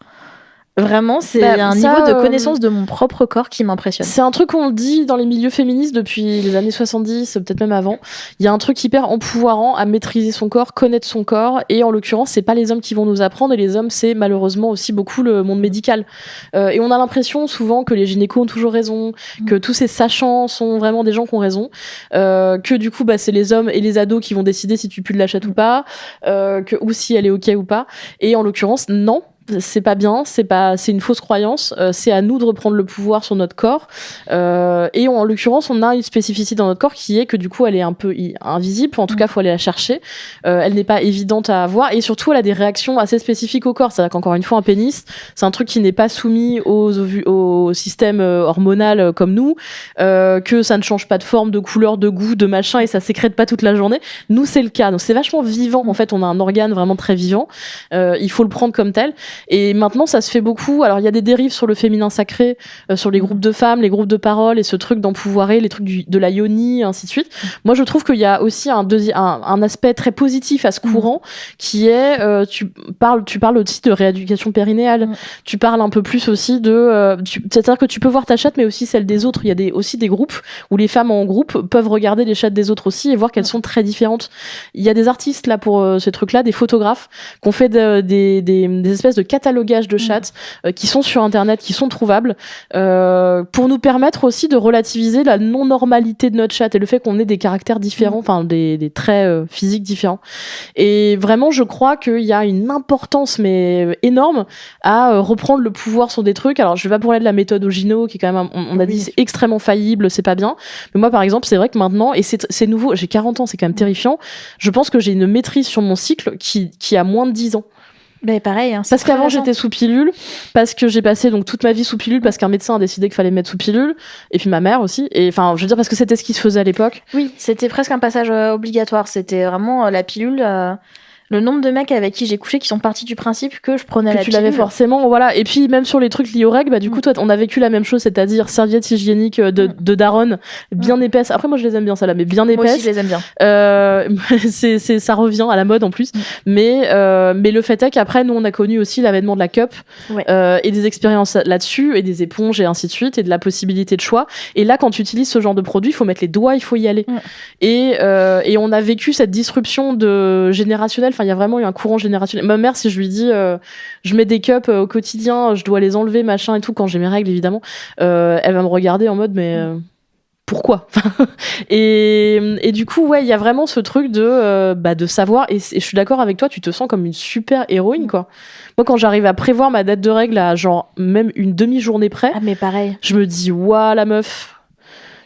Vraiment, c'est un niveau de connaissance de mon propre corps qui m'impressionne. C'est un truc qu'on dit dans les milieux féministes depuis les années 70, peut-être même avant. Il y a un truc hyper empouvoirant à maîtriser son corps, connaître son corps. Et en l'occurrence, c'est pas les hommes qui vont nous apprendre. Et les hommes, c'est malheureusement aussi beaucoup le monde médical. Et on a l'impression souvent que les gynécos ont toujours raison, que tous ces sachants sont vraiment des gens qui ont raison. Que du coup, c'est les hommes et les ados qui vont décider si tu pues de la chatte ou pas, ou si elle est ok ou pas. Et en l'occurrence, non. C'est pas bien, c'est une fausse croyance. C'est à nous de reprendre le pouvoir sur notre corps. Et en l'occurrence, on a une spécificité dans notre corps qui est que du coup, elle est un peu invisible. En tout cas, faut aller la chercher. Elle n'est pas évidente à avoir et surtout, elle a des réactions assez spécifiques au corps. C'est-à-dire qu'encore une fois, un pénis, c'est un truc qui n'est pas soumis au système hormonal comme nous, que ça ne change pas de forme, de couleur, de goût, de machin et ça sécrète pas toute la journée. Nous, c'est le cas. Donc, c'est vachement vivant. En fait, on a un organe vraiment très vivant. Il faut le prendre comme tel. Et maintenant, ça se fait beaucoup. Alors, il y a des dérives sur le féminin sacré, sur les groupes de femmes, les groupes de parole et ce truc d'empouvoirer, les trucs de la yoni, et ainsi de suite. Moi, je trouve qu'il y a aussi un aspect très positif à ce courant qui est, tu parles aussi de rééducation périnéale. Tu parles un peu plus aussi c'est-à-dire que tu peux voir ta chatte, mais aussi celle des autres. Il y a aussi des groupes où les femmes en groupe peuvent regarder les chattes des autres aussi et voir qu'elles sont très différentes. Il y a des artistes là pour ce truc-là, des photographes qui ont fait des espèces de catalogage de chattes qui sont sur internet, qui sont trouvables pour nous permettre aussi de relativiser la non-normalité de notre chatte et le fait qu'on ait des caractères différents, enfin des traits physiques différents. Et vraiment, je crois qu'il y a une importance mais énorme à reprendre le pouvoir sur des trucs. Alors, je vais pas parler de la méthode au gyno qui est quand même, on a dit, c'est extrêmement faillible, c'est pas bien. Mais moi, par exemple, c'est vrai que maintenant, et c'est nouveau, j'ai 40 ans, c'est quand même terrifiant, je pense que j'ai une maîtrise sur mon cycle qui a moins de 10 ans. Ben pareil, hein, parce qu'avant j'étais sous pilule, parce que j'ai passé donc toute ma vie sous pilule, parce qu'un médecin a décidé qu'il fallait me mettre sous pilule, et puis ma mère aussi, et enfin je veux dire parce que c'était ce qui se faisait à l'époque. Oui, c'était presque un passage obligatoire, c'était vraiment la pilule. Le nombre de mecs avec qui j'ai couché qui sont partis du principe que je prenais la pilule. Que tu l'avais forcément, voilà. Et puis même sur les trucs liés aux règles, du coup, toi, on a vécu la même chose, c'est-à-dire serviettes hygiéniques de daronne, bien épaisses. Après, moi, je les aime bien, ça là, mais bien épaisses. Moi aussi, je les aime bien. Ça revient à la mode en plus. Mais le fait est qu'après, nous, on a connu aussi l'avènement de la cup et des expériences là-dessus, et des éponges et ainsi de suite, et de la possibilité de choix. Et là, quand tu utilises ce genre de produit, il faut mettre les doigts, il faut y aller. Et on a vécu cette disruption générationnelle. Enfin, il y a vraiment eu un courant générationnel. Ma mère, si je lui dis je mets des cups au quotidien, je dois les enlever, machin et tout, quand j'ai mes règles, évidemment, elle va me regarder en mode mais pourquoi? Et du coup, ouais, il y a vraiment ce truc de savoir, et je suis d'accord avec toi, tu te sens comme une super héroïne, quoi. Moi, quand j'arrive à prévoir ma date de règles à genre même une demi-journée près, mais pareil, je me dis waouh, la meuf.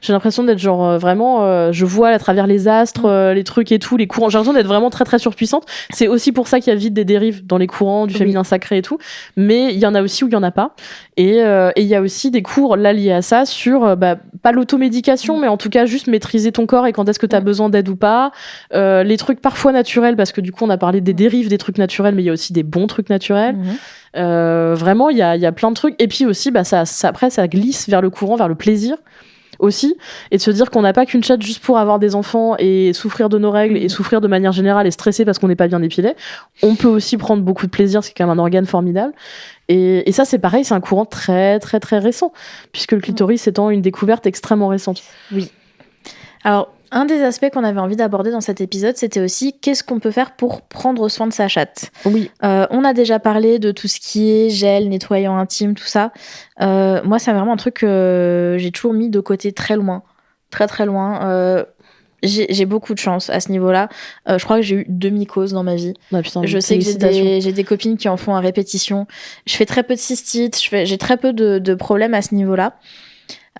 J'ai l'impression d'être genre vraiment je vois à travers les astres les trucs et tout, les courants, j'ai l'impression d'être vraiment très très surpuissante. C'est aussi pour ça qu'il y a vite des dérives dans les courants du féminin sacré et tout, mais il y en a aussi où il y en a pas, et il y a aussi des cours là liés à ça sur pas l'automédication mais en tout cas juste maîtriser ton corps et quand est-ce que tu as besoin d'aide ou pas, les trucs parfois naturels, parce que du coup on a parlé des dérives des trucs naturels, mais il y a aussi des bons trucs naturels. Vraiment il y a plein de trucs, et puis aussi après ça glisse vers le courant, vers le plaisir aussi, et de se dire qu'on n'a pas qu'une chatte juste pour avoir des enfants et souffrir de nos règles et souffrir de manière générale et stresser parce qu'on n'est pas bien épilé. On peut aussi prendre beaucoup de plaisir, c'est quand même un organe formidable, et ça c'est pareil, c'est un courant très très très récent puisque le clitoris étant une découverte extrêmement récente. Oui. Alors un des aspects qu'on avait envie d'aborder dans cet épisode, c'était aussi qu'est-ce qu'on peut faire pour prendre soin de sa chatte. Oui. On a déjà parlé de tout ce qui est gel, nettoyant intime, tout ça. Moi, c'est vraiment un truc que j'ai toujours mis de côté très loin. Très, très loin. J'ai beaucoup de chance à ce niveau-là. Je crois que j'ai eu 2 mycoses dans ma vie. Ah, putain, je sais que j'ai des copines qui en font à répétition. Je fais très peu de cystites. J'ai très peu de problèmes à ce niveau-là.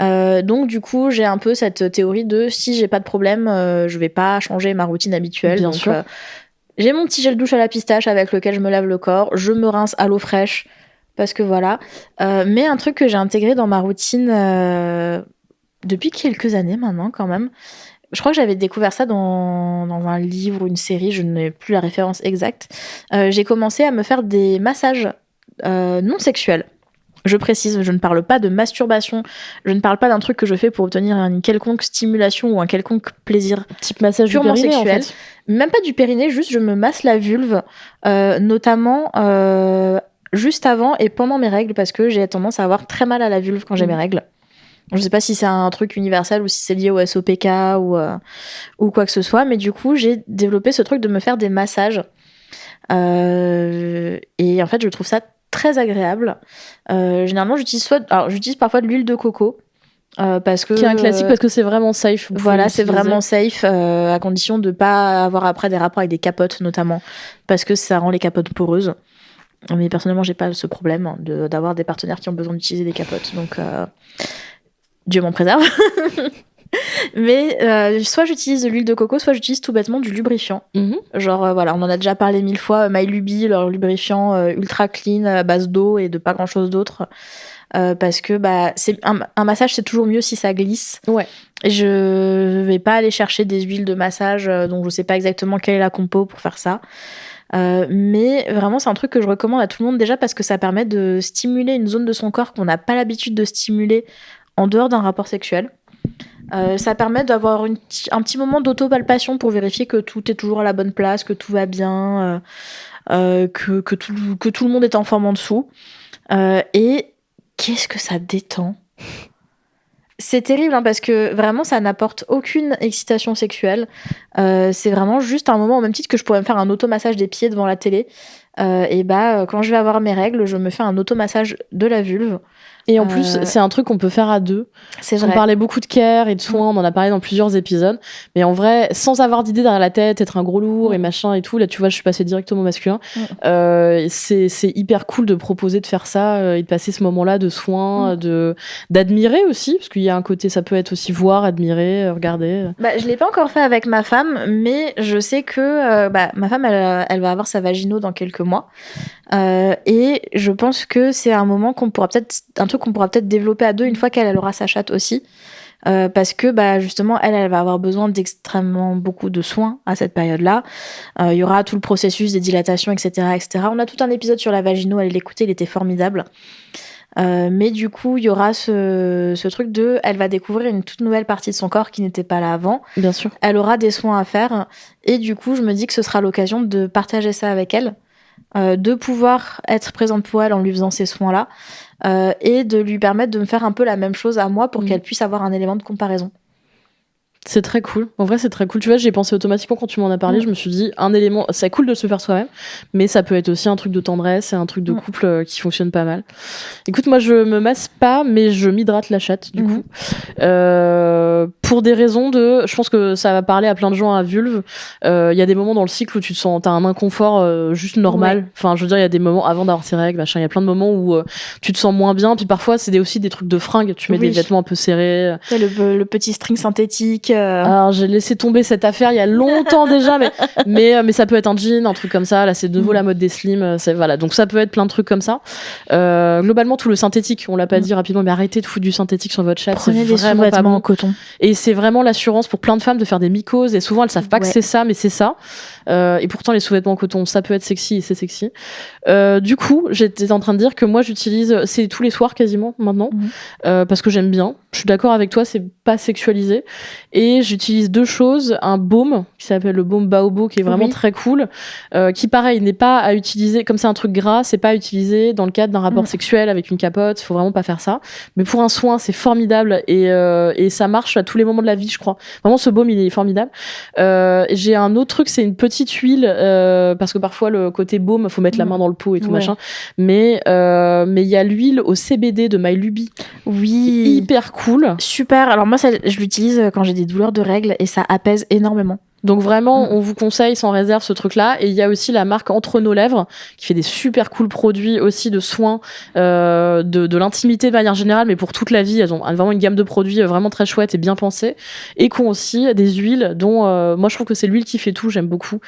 Donc du coup j'ai un peu cette théorie de si j'ai pas de problème je vais pas changer ma routine habituelle. Bien donc, sûr. J'ai mon petit gel douche à la pistache avec lequel je me lave le corps. Je me rince à l'eau fraîche parce que voilà. Mais un truc que j'ai intégré dans ma routine depuis quelques années maintenant quand même. Je crois que j'avais découvert ça dans un livre ou une série, je n'ai plus la référence exacte. J'ai commencé à me faire des massages non sexuels. Je précise, je ne parle pas de masturbation, je ne parle pas d'un truc que je fais pour obtenir une quelconque stimulation ou un quelconque plaisir. Type massage purement du périnée, sexuel. en fait. Même pas du périnée, juste je me masse la vulve, notamment juste avant et pendant mes règles, parce que j'ai tendance à avoir très mal à la vulve quand j'ai mes règles. Je sais pas si c'est un truc universel ou si c'est lié au SOPK ou quoi que ce soit, mais du coup j'ai développé ce truc de me faire des massages. Et en fait je trouve ça très agréable. Généralement j'utilise parfois de l'huile de coco. Parce que, qui est un classique parce que c'est vraiment safe. Voilà, c'est vraiment safe à condition de pas avoir après des rapports avec des capotes notamment, parce que ça rend les capotes poreuses. Mais personnellement j'ai pas ce problème d'avoir des partenaires qui ont besoin d'utiliser des capotes, donc Dieu m'en préserve. Mais soit j'utilise de l'huile de coco, soit j'utilise tout bêtement du lubrifiant. Genre voilà, on en a déjà parlé 1000 fois, MyLuby, leur lubrifiant ultra clean à base d'eau et de pas grand chose d'autre. Parce que c'est un massage, c'est toujours mieux si ça glisse. Ouais. Et je vais pas aller chercher des huiles de massage dont je sais pas exactement quelle est la compo pour faire ça. Mais vraiment, c'est un truc que je recommande à tout le monde déjà parce que ça permet de stimuler une zone de son corps qu'on n'a pas l'habitude de stimuler en dehors d'un rapport sexuel. Ça permet d'avoir un petit moment d'autopalpation pour vérifier que tout est toujours à la bonne place, que tout va bien, que tout le monde est en forme en dessous. Et qu'est-ce que ça détend! C'est terrible parce que vraiment ça n'apporte aucune excitation sexuelle. C'est vraiment juste un moment au même titre que je pourrais me faire un automassage des pieds devant la télé. Quand je vais avoir mes règles, je me fais un automassage de la vulve. Et en plus, c'est un truc qu'on peut faire à deux. C'est vrai. On parlait beaucoup de care et de soins, on en a parlé dans plusieurs épisodes. Mais en vrai, sans avoir d'idée derrière la tête, être un gros lourd et machin et tout, là, tu vois, je suis passée directement au masculin. C'est hyper cool de proposer de faire ça et de passer ce moment-là de soins, d'admirer aussi, parce qu'il y a un côté, ça peut être aussi voir, admirer, regarder. Je l'ai pas encore fait avec ma femme, mais je sais que ma femme, elle va avoir sa vagino dans quelques mois. Et je pense que c'est un moment qu'on pourra peut-être développer à deux une fois qu'elle aura sa chatte aussi, parce que justement elle va avoir besoin d'extrêmement beaucoup de soins à cette période-là. Il y aura tout le processus des dilatations, etc. On a tout un épisode sur la vagino, allez l'écouter, il était formidable. Mais du coup il y aura ce truc elle va découvrir une toute nouvelle partie de son corps qui n'était pas là avant. Bien sûr. Elle aura des soins à faire et du coup je me dis que ce sera l'occasion de partager ça avec elle. De pouvoir être présente pour elle en lui faisant ces soins-là et de lui permettre de me faire un peu la même chose à moi pour qu'elle puisse avoir un élément de comparaison. C'est très cool. En vrai, c'est très cool. Tu vois, j'ai pensé automatiquement quand tu m'en as parlé. Je me suis dit, un élément, c'est cool de se faire soi-même, mais ça peut être aussi un truc de tendresse et un truc de couple qui fonctionne pas mal. Écoute, moi, je me masse pas, mais je m'hydrate la chatte, du coup. Pour des raisons je pense que ça va parler à plein de gens à vulve. Il y a des moments dans le cycle où t'as un inconfort juste normal. Enfin, je veux dire, il y a des moments avant d'avoir tes règles, machin. Il y a plein de moments où tu te sens moins bien. Puis parfois, c'est aussi des trucs de fringues. Tu mets des vêtements un peu serrés. Le petit string synthétique. Alors j'ai laissé tomber cette affaire il y a longtemps déjà, mais ça peut être un jean, un truc comme ça. Là c'est de nouveau la mode des slims, voilà. Donc ça peut être plein de trucs comme ça. Globalement tout le synthétique, on l'a pas dit rapidement, mais arrêtez de foutre du synthétique sur votre chatte, c'est vraiment pas bon. En coton. Et c'est vraiment l'assurance pour plein de femmes de faire des mycoses et souvent elles savent pas que c'est ça, mais c'est ça. Et pourtant les sous-vêtements en coton, ça peut être sexy et c'est sexy. Du coup j'étais en train de dire que moi j'utilise, c'est tous les soirs quasiment maintenant, parce que j'aime bien. Je suis d'accord avec toi, c'est pas sexualisé. Et j'utilise deux choses, un baume qui s'appelle le baume Baobo qui est vraiment très cool, qui pareil n'est pas à utiliser, comme c'est un truc gras, c'est pas à utiliser dans le cadre d'un rapport sexuel avec une capote, faut vraiment pas faire ça. Mais pour un soin, c'est formidable et ça marche à tous les moments de la vie, je crois. Vraiment, ce baume, il est formidable. J'ai un autre truc, c'est une petite huile, parce que parfois le côté baume, faut mettre la main dans le pot et tout machin. Mais il y a l'huile au CBD de MyLuby. Oui. Hyper cool. Super. Alors moi, je l'utilise quand j'ai des douleurs de règles et ça apaise énormément. Donc vraiment, on vous conseille sans réserve ce truc-là. Et il y a aussi la marque Entre nos lèvres qui fait des super cool produits aussi de soins, de l'intimité de manière générale, mais pour toute la vie. Elles ont vraiment une gamme de produits vraiment très chouette et bien pensée. Et qui ont aussi des huiles dont moi je trouve que c'est l'huile qui fait tout. J'aime beaucoup,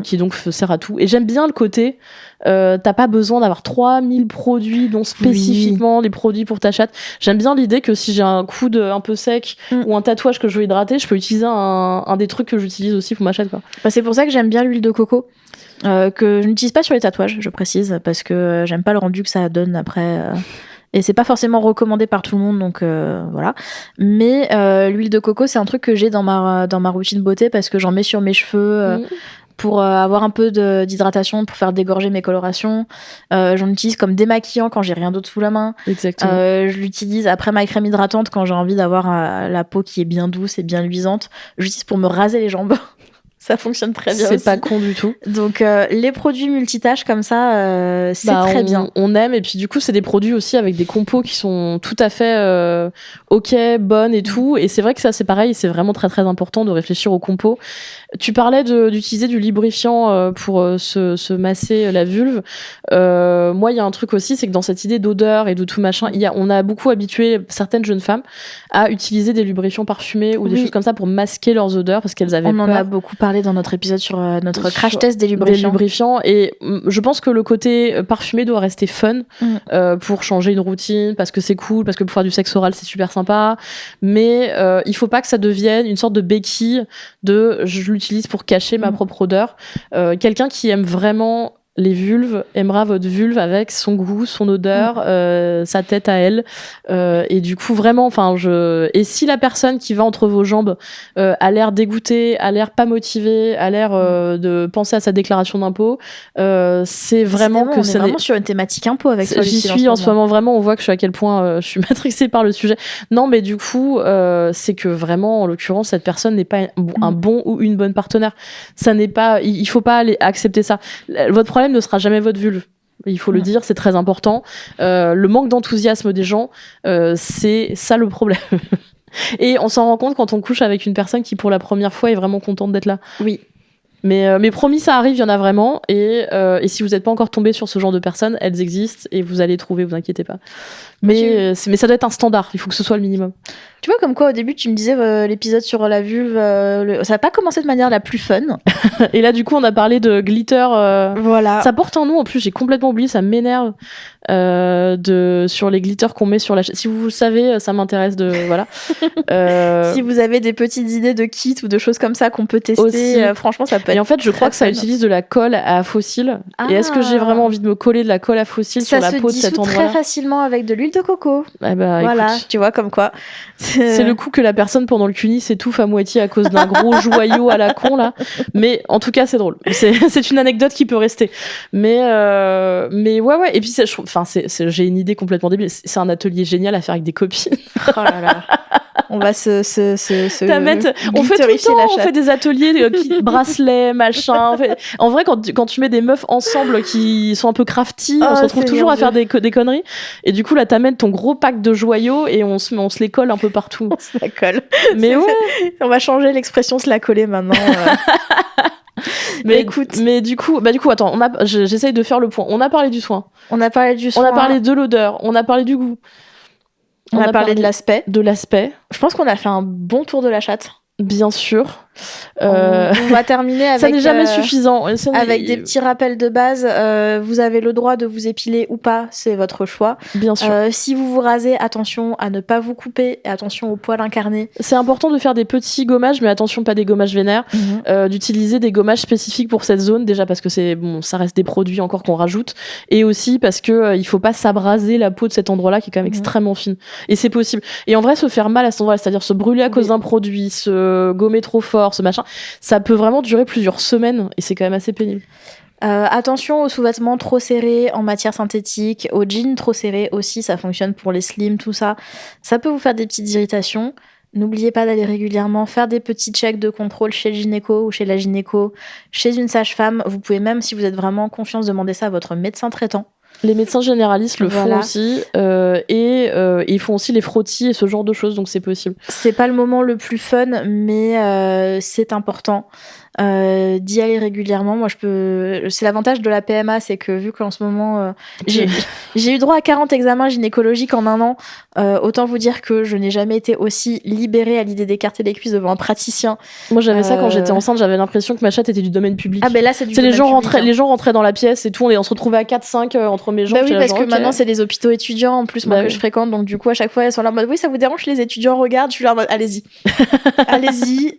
qui donc sert à tout. Et j'aime bien le côté. T'as pas besoin d'avoir 3000 produits dont spécifiquement les produits pour ta chatte. J'aime bien l'idée que si j'ai un coude un peu sec ou un tatouage que je veux hydrater, je peux utiliser un des trucs que j'utilise aussi pour ma chatte, quoi. Bah, c'est pour ça que j'aime bien l'huile de coco, que je n'utilise pas sur les tatouages, je précise, parce que j'aime pas le rendu que ça donne après. Et c'est pas forcément recommandé par tout le monde, donc voilà. Mais l'huile de coco, c'est un truc que j'ai dans ma routine beauté parce que j'en mets sur mes cheveux. Pour avoir un peu d'hydratation, pour faire dégorger mes colorations. J'en utilise comme démaquillant quand j'ai rien d'autre sous la main. Exactement. Je l'utilise après ma crème hydratante quand j'ai envie d'avoir la peau qui est bien douce et bien luisante. J'utilise pour me raser les jambes. Ça fonctionne très bien. C'est pas con du tout. Donc les produits multitâches comme ça, c'est très bien. On aime, et puis du coup c'est des produits aussi avec des compos qui sont tout à fait ok, bonnes et tout. Et c'est vrai que ça c'est pareil, c'est vraiment très très important de réfléchir aux compos. Tu parlais d'utiliser du lubrifiant pour se masser la vulve. Moi il y a un truc aussi, c'est que dans cette idée d'odeur et de tout machin, on a beaucoup habitué certaines jeunes femmes à utiliser des lubrifiants parfumés ou des choses comme ça pour masquer leurs odeurs parce qu'elles avaient peur. On en a beaucoup parlé dans notre épisode sur notre crash test des lubrifiants. Et je pense que le côté parfumé doit rester fun pour changer une routine, parce que c'est cool, parce que pour faire du sexe oral c'est super sympa, mais il faut pas que ça devienne une sorte de béquille de je l'utilise pour cacher ma propre odeur. Quelqu'un qui aime vraiment les vulves aimera votre vulve avec son goût, son odeur, sa tête à elle, et du coup vraiment, et si la personne qui va entre vos jambes a l'air dégoûtée, a l'air pas motivée, a l'air de penser à sa déclaration d'impôt, c'est vraiment que on est vraiment sur une thématique impôt avec ça. J'y suis en ce moment, vraiment, on voit que je suis à quel point je suis matrixée par le sujet. Non, mais du coup, c'est que vraiment, en l'occurrence, cette personne n'est pas un bon ou une bonne partenaire. Ça n'est pas, il faut pas aller accepter ça. Votre problème ne sera jamais votre vulve. Il faut le dire, c'est très important. Le manque d'enthousiasme des gens, c'est ça le problème. Et on s'en rend compte quand on couche avec une personne qui, pour la première fois, est vraiment contente d'être là. Oui. Mais promis, ça arrive, il y en a vraiment. Et si vous n'êtes pas encore tombé sur ce genre de personnes, elles existent et vous allez trouver, vous inquiétez pas. Mais ça doit être un standard, il faut que ce soit le minimum. Tu vois, comme quoi au début tu me disais l'épisode sur la vulve, ça n'a pas commencé de manière la plus fun. Et là du coup on a parlé de glitter. Voilà. Ça porte un nom en plus, j'ai complètement oublié, ça m'énerve sur les glitters qu'on met sur la chaise. Si vous le savez, ça m'intéresse de voilà. Si vous avez des petites idées de kits ou de choses comme ça qu'on peut tester, franchement ça peut être. Et en fait je crois que ça utilise de la colle à fossile. Et est-ce que j'ai vraiment envie de me coller de la colle à fossile sur la peau de cet endroit-là? Ça se dissout très facilement avec de l'huile de coco. Eh ben, voilà, écoute. tu vois comme quoi. C'est le coup que la personne pendant le cuni s'étouffe à moitié à cause d'un gros joyau à la con là. Mais en tout cas c'est drôle. C'est une anecdote qui peut rester. Mais ouais. Et puis j'ai une idée complètement débile. C'est un atelier génial à faire avec des copines. Oh là là. On va on fait tout le temps, on fait des ateliers bracelets, machin. En vrai, quand tu mets des meufs ensemble qui sont un peu crafty, on se retrouve toujours à faire des conneries. Et du coup, là, t'amènes ton gros pack de joyaux et on se les colle un peu partout. On se la colle. Mais ouais. On va changer l'expression se la coller maintenant. Mais écoute, du coup, attends, j'essaye de faire le point. On a parlé du soin. On a parlé du soin. On a parlé de l'odeur. On a parlé du goût. On a parlé de l'aspect. Je pense qu'on a fait un bon tour de la chatte. Bien sûr. On va terminer avec. Ça n'est jamais suffisant. Avec des petits rappels de base. Vous avez le droit de vous épiler ou pas, c'est votre choix. Bien sûr. Si vous vous rasez, attention à ne pas vous couper. Attention aux poils incarnés. C'est important de faire des petits gommages, mais attention, pas des gommages vénères. D'utiliser des gommages spécifiques pour cette zone, déjà parce que ça reste des produits encore qu'on rajoute, et aussi parce que il faut pas s'abraser la peau de cet endroit-là qui est quand même extrêmement fine. Et c'est possible. Et en vrai, se faire mal à cet endroit, c'est-à-dire se brûler à cause d'un produit, se gommer trop fort, ce machin, ça peut vraiment durer plusieurs semaines et c'est quand même assez pénible. Attention aux sous-vêtements trop serrés en matière synthétique, aux jeans trop serrés aussi, ça fonctionne pour les slims, tout ça. Ça peut vous faire des petites irritations. N'oubliez pas d'aller régulièrement faire des petits checks de contrôle chez le gynéco ou chez la gynéco, chez une sage-femme. Vous pouvez même, si vous êtes vraiment en confiance, demander ça à votre médecin traitant. Les médecins généralistes le font aussi, et ils font aussi les frottis et ce genre de choses, donc c'est possible. C'est pas le moment le plus fun, mais c'est important d'y aller régulièrement. Moi, c'est l'avantage de la PMA, c'est que vu qu'en ce moment, j'ai eu droit à 40 examens gynécologiques en un an, autant vous dire que je n'ai jamais été aussi libérée à l'idée d'écarter les cuisses devant un praticien. Moi, j'avais ça quand j'étais enceinte, j'avais l'impression que ma chatte était du domaine public. Ah, ben là, c'est du domaine public. Les gens rentraient dans la pièce et tout, on se retrouvait à 4-5 entre mes jambes. Bah oui, parce que maintenant, c'est les hôpitaux étudiants, en plus, moi, que je fréquente, donc du coup, à chaque fois, elles sont là en mode, oui, ça vous dérange, les étudiants regardent, je suis là en mode, allez-y. Allez-y.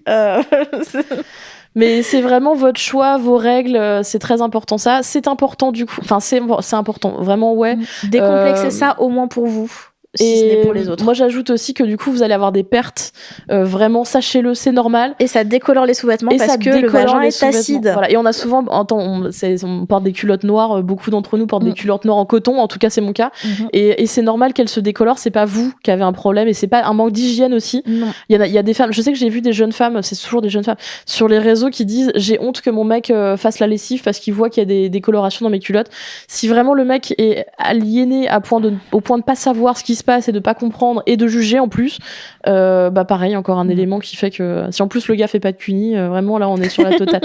Mais c'est vraiment votre choix, vos règles, c'est très important. Ça, c'est important du coup. Enfin, c'est important, vraiment, ouais. Décomplexer ça au moins pour vous. Si ce n'est pour les autres. Moi, j'ajoute aussi que du coup, vous allez avoir des pertes. Vraiment, sachez-le, c'est normal. Et ça décolore les sous-vêtements parce que le vagin est acide. Voilà. Et on a souvent, on porte des culottes noires. Beaucoup d'entre nous portent des culottes noires en coton. En tout cas, c'est mon cas. Et c'est normal qu'elles se décolorent. C'est pas vous qui avez un problème et c'est pas un manque d'hygiène aussi. Il y a des femmes. Je sais que j'ai vu des jeunes femmes. C'est toujours des jeunes femmes sur les réseaux qui disent j'ai honte que mon mec fasse la lessive parce qu'il voit qu'il y a des décolorations dans mes culottes. Si vraiment le mec est aliéné au point de pas savoir ce qui se passe et de pas comprendre et de juger en plus, bah pareil, encore un élément qui fait que si en plus le gars fait pas de cuni, vraiment là on est sur la totale.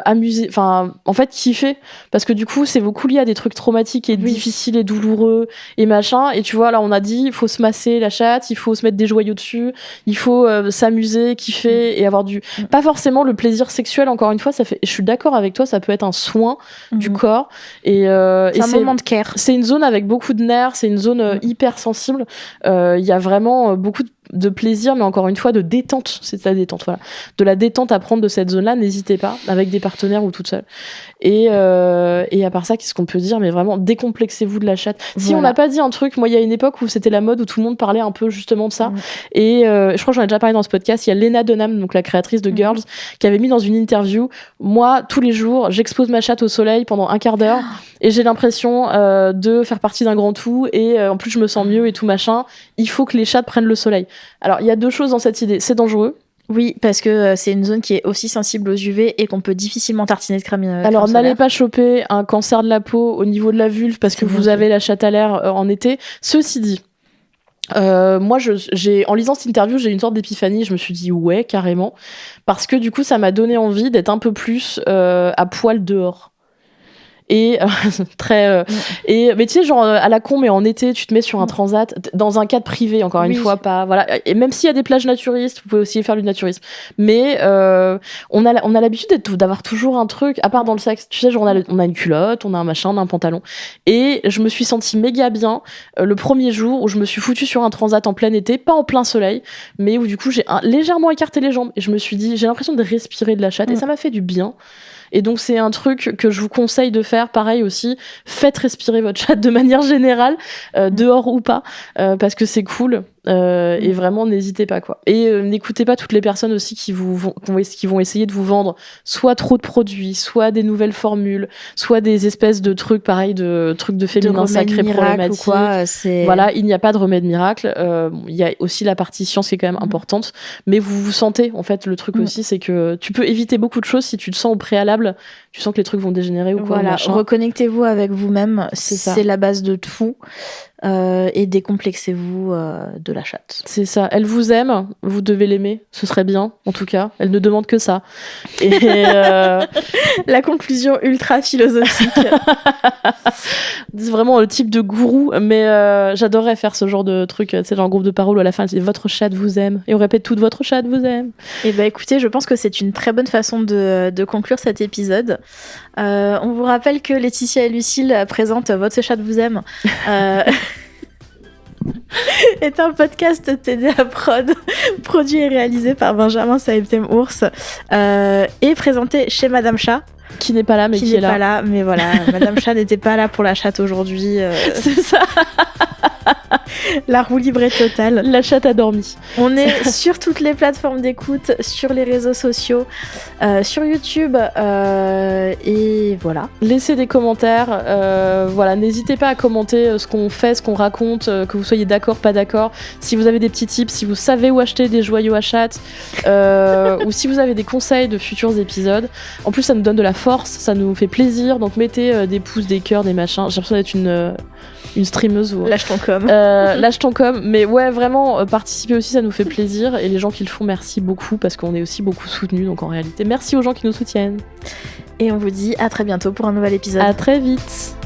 Amuser, enfin en fait kiffer, parce que du coup c'est beaucoup lié à des trucs traumatiques et difficiles et douloureux et machin, et tu vois là on a dit il faut se masser la chatte, il faut se mettre des joyaux dessus, il faut s'amuser, kiffer et avoir pas forcément le plaisir sexuel, encore une fois, je suis d'accord avec toi, ça peut être un soin du corps et c'est un moment de care. C'est une zone avec beaucoup de nerfs, c'est une zone hyper sensible, il y a vraiment beaucoup de plaisir, mais encore une fois de détente, c'est la détente, voilà, de la détente à prendre de cette zone-là, n'hésitez pas, avec des partenaires ou toute seule. Et à part ça, qu'est-ce qu'on peut dire? Mais vraiment, décomplexez-vous de la chatte. Voilà. Si on n'a pas dit un truc, moi il y a une époque où c'était la mode où tout le monde parlait un peu justement de ça, et je crois que j'en ai déjà parlé dans ce podcast, il y a Lena Dunham, donc la créatrice de Girls, qui avait mis dans une interview, moi tous les jours j'expose ma chatte au soleil pendant un quart d'heure et j'ai l'impression de faire partie d'un grand tout, et en plus je me sens mieux et tout machin, il faut que les chattes prennent le soleil. Alors il y a deux choses dans cette idée, c'est dangereux. Oui, parce que c'est une zone qui est aussi sensible aux UV et qu'on peut difficilement tartiner de crème solaire. Alors n'allez pas choper un cancer de la peau au niveau de la vulve parce que vous avez la chatte à l'air en été. Ceci dit, moi en lisant cette interview, j'ai eu une sorte d'épiphanie, je me suis dit ouais, carrément, parce que du coup ça m'a donné envie d'être un peu plus à poil dehors. Et mais tu sais, genre à la con, mais en été tu te mets sur un transat dans un cadre privé, encore une fois, pas voilà, et même s'il y a des plages naturistes, vous pouvez aussi faire du naturisme, mais on a l'habitude d'avoir toujours un truc, à part dans le sexe, tu sais, genre on a une culotte, on a un machin, on a un pantalon, et je me suis sentie méga bien le premier jour où je me suis foutue sur un transat en plein été, pas en plein soleil, mais où du coup j'ai légèrement écarté les jambes et je me suis dit j'ai l'impression de respirer de la chatte, et ça m'a fait du bien. Et donc c'est un truc que je vous conseille de faire, pareil aussi, faites respirer votre chatte de manière générale, dehors ou pas, parce que c'est cool. Et vraiment n'hésitez pas, quoi. Et n'écoutez pas toutes les personnes aussi qui vont essayer de vous vendre soit trop de produits, soit des nouvelles formules, soit des espèces de trucs pareil, de trucs de féminin sacré problématique. Voilà, il n'y a pas de remède miracle. Il y a aussi la partie science qui est quand même importante, mais vous sentez, en fait, le truc aussi, c'est que tu peux éviter beaucoup de choses si tu te sens au préalable, tu sens que les trucs vont dégénérer ou quoi. Voilà, reconnectez-vous avec vous-même, c'est la base de tout. Et décomplexez-vous de la chatte. C'est ça. Elle vous aime, vous devez l'aimer. Ce serait bien, en tout cas. Elle ne demande que ça. Et la conclusion ultra philosophique. C'est vraiment le type de gourou, mais j'adorerais faire ce genre de truc. C'est genre un groupe de paroles où à la fin, votre chatte vous aime. Et on répète toute votre chatte vous aime. Et ben écoutez, je pense que c'est une très bonne façon de conclure cet épisode. On vous rappelle que Laetitia et Lucille présentent Votre chatte vous aime. Est un podcast TDA Prod, produit et réalisé par Benjamin Saïbtem Ours, et présenté chez Madame Chat. Qui n'est pas là, mais qui est là. Pas là, mais voilà, Madame Chat n'était pas là pour la chatte aujourd'hui. C'est ça. La roue libre est totale. La chatte a dormi. On est sur toutes les plateformes d'écoute, sur les réseaux sociaux, sur YouTube, et voilà. Laissez des commentaires, voilà, n'hésitez pas à commenter ce qu'on fait, ce qu'on raconte, que vous soyez d'accord, pas d'accord. Si vous avez des petits tips, si vous savez où acheter des joyaux à chatte, ou si vous avez des conseils de futurs épisodes. En plus, ça nous donne de la force, ça nous fait plaisir, donc mettez des pouces, des cœurs, des machins. J'ai l'impression d'être une streameuse. Lâche ton com. Lâche ton com. Mais ouais, vraiment, participer aussi, ça nous fait plaisir. Et les gens qui le font, merci beaucoup, parce qu'on est aussi beaucoup soutenus. Donc en réalité, merci aux gens qui nous soutiennent. Et on vous dit à très bientôt pour un nouvel épisode. À très vite.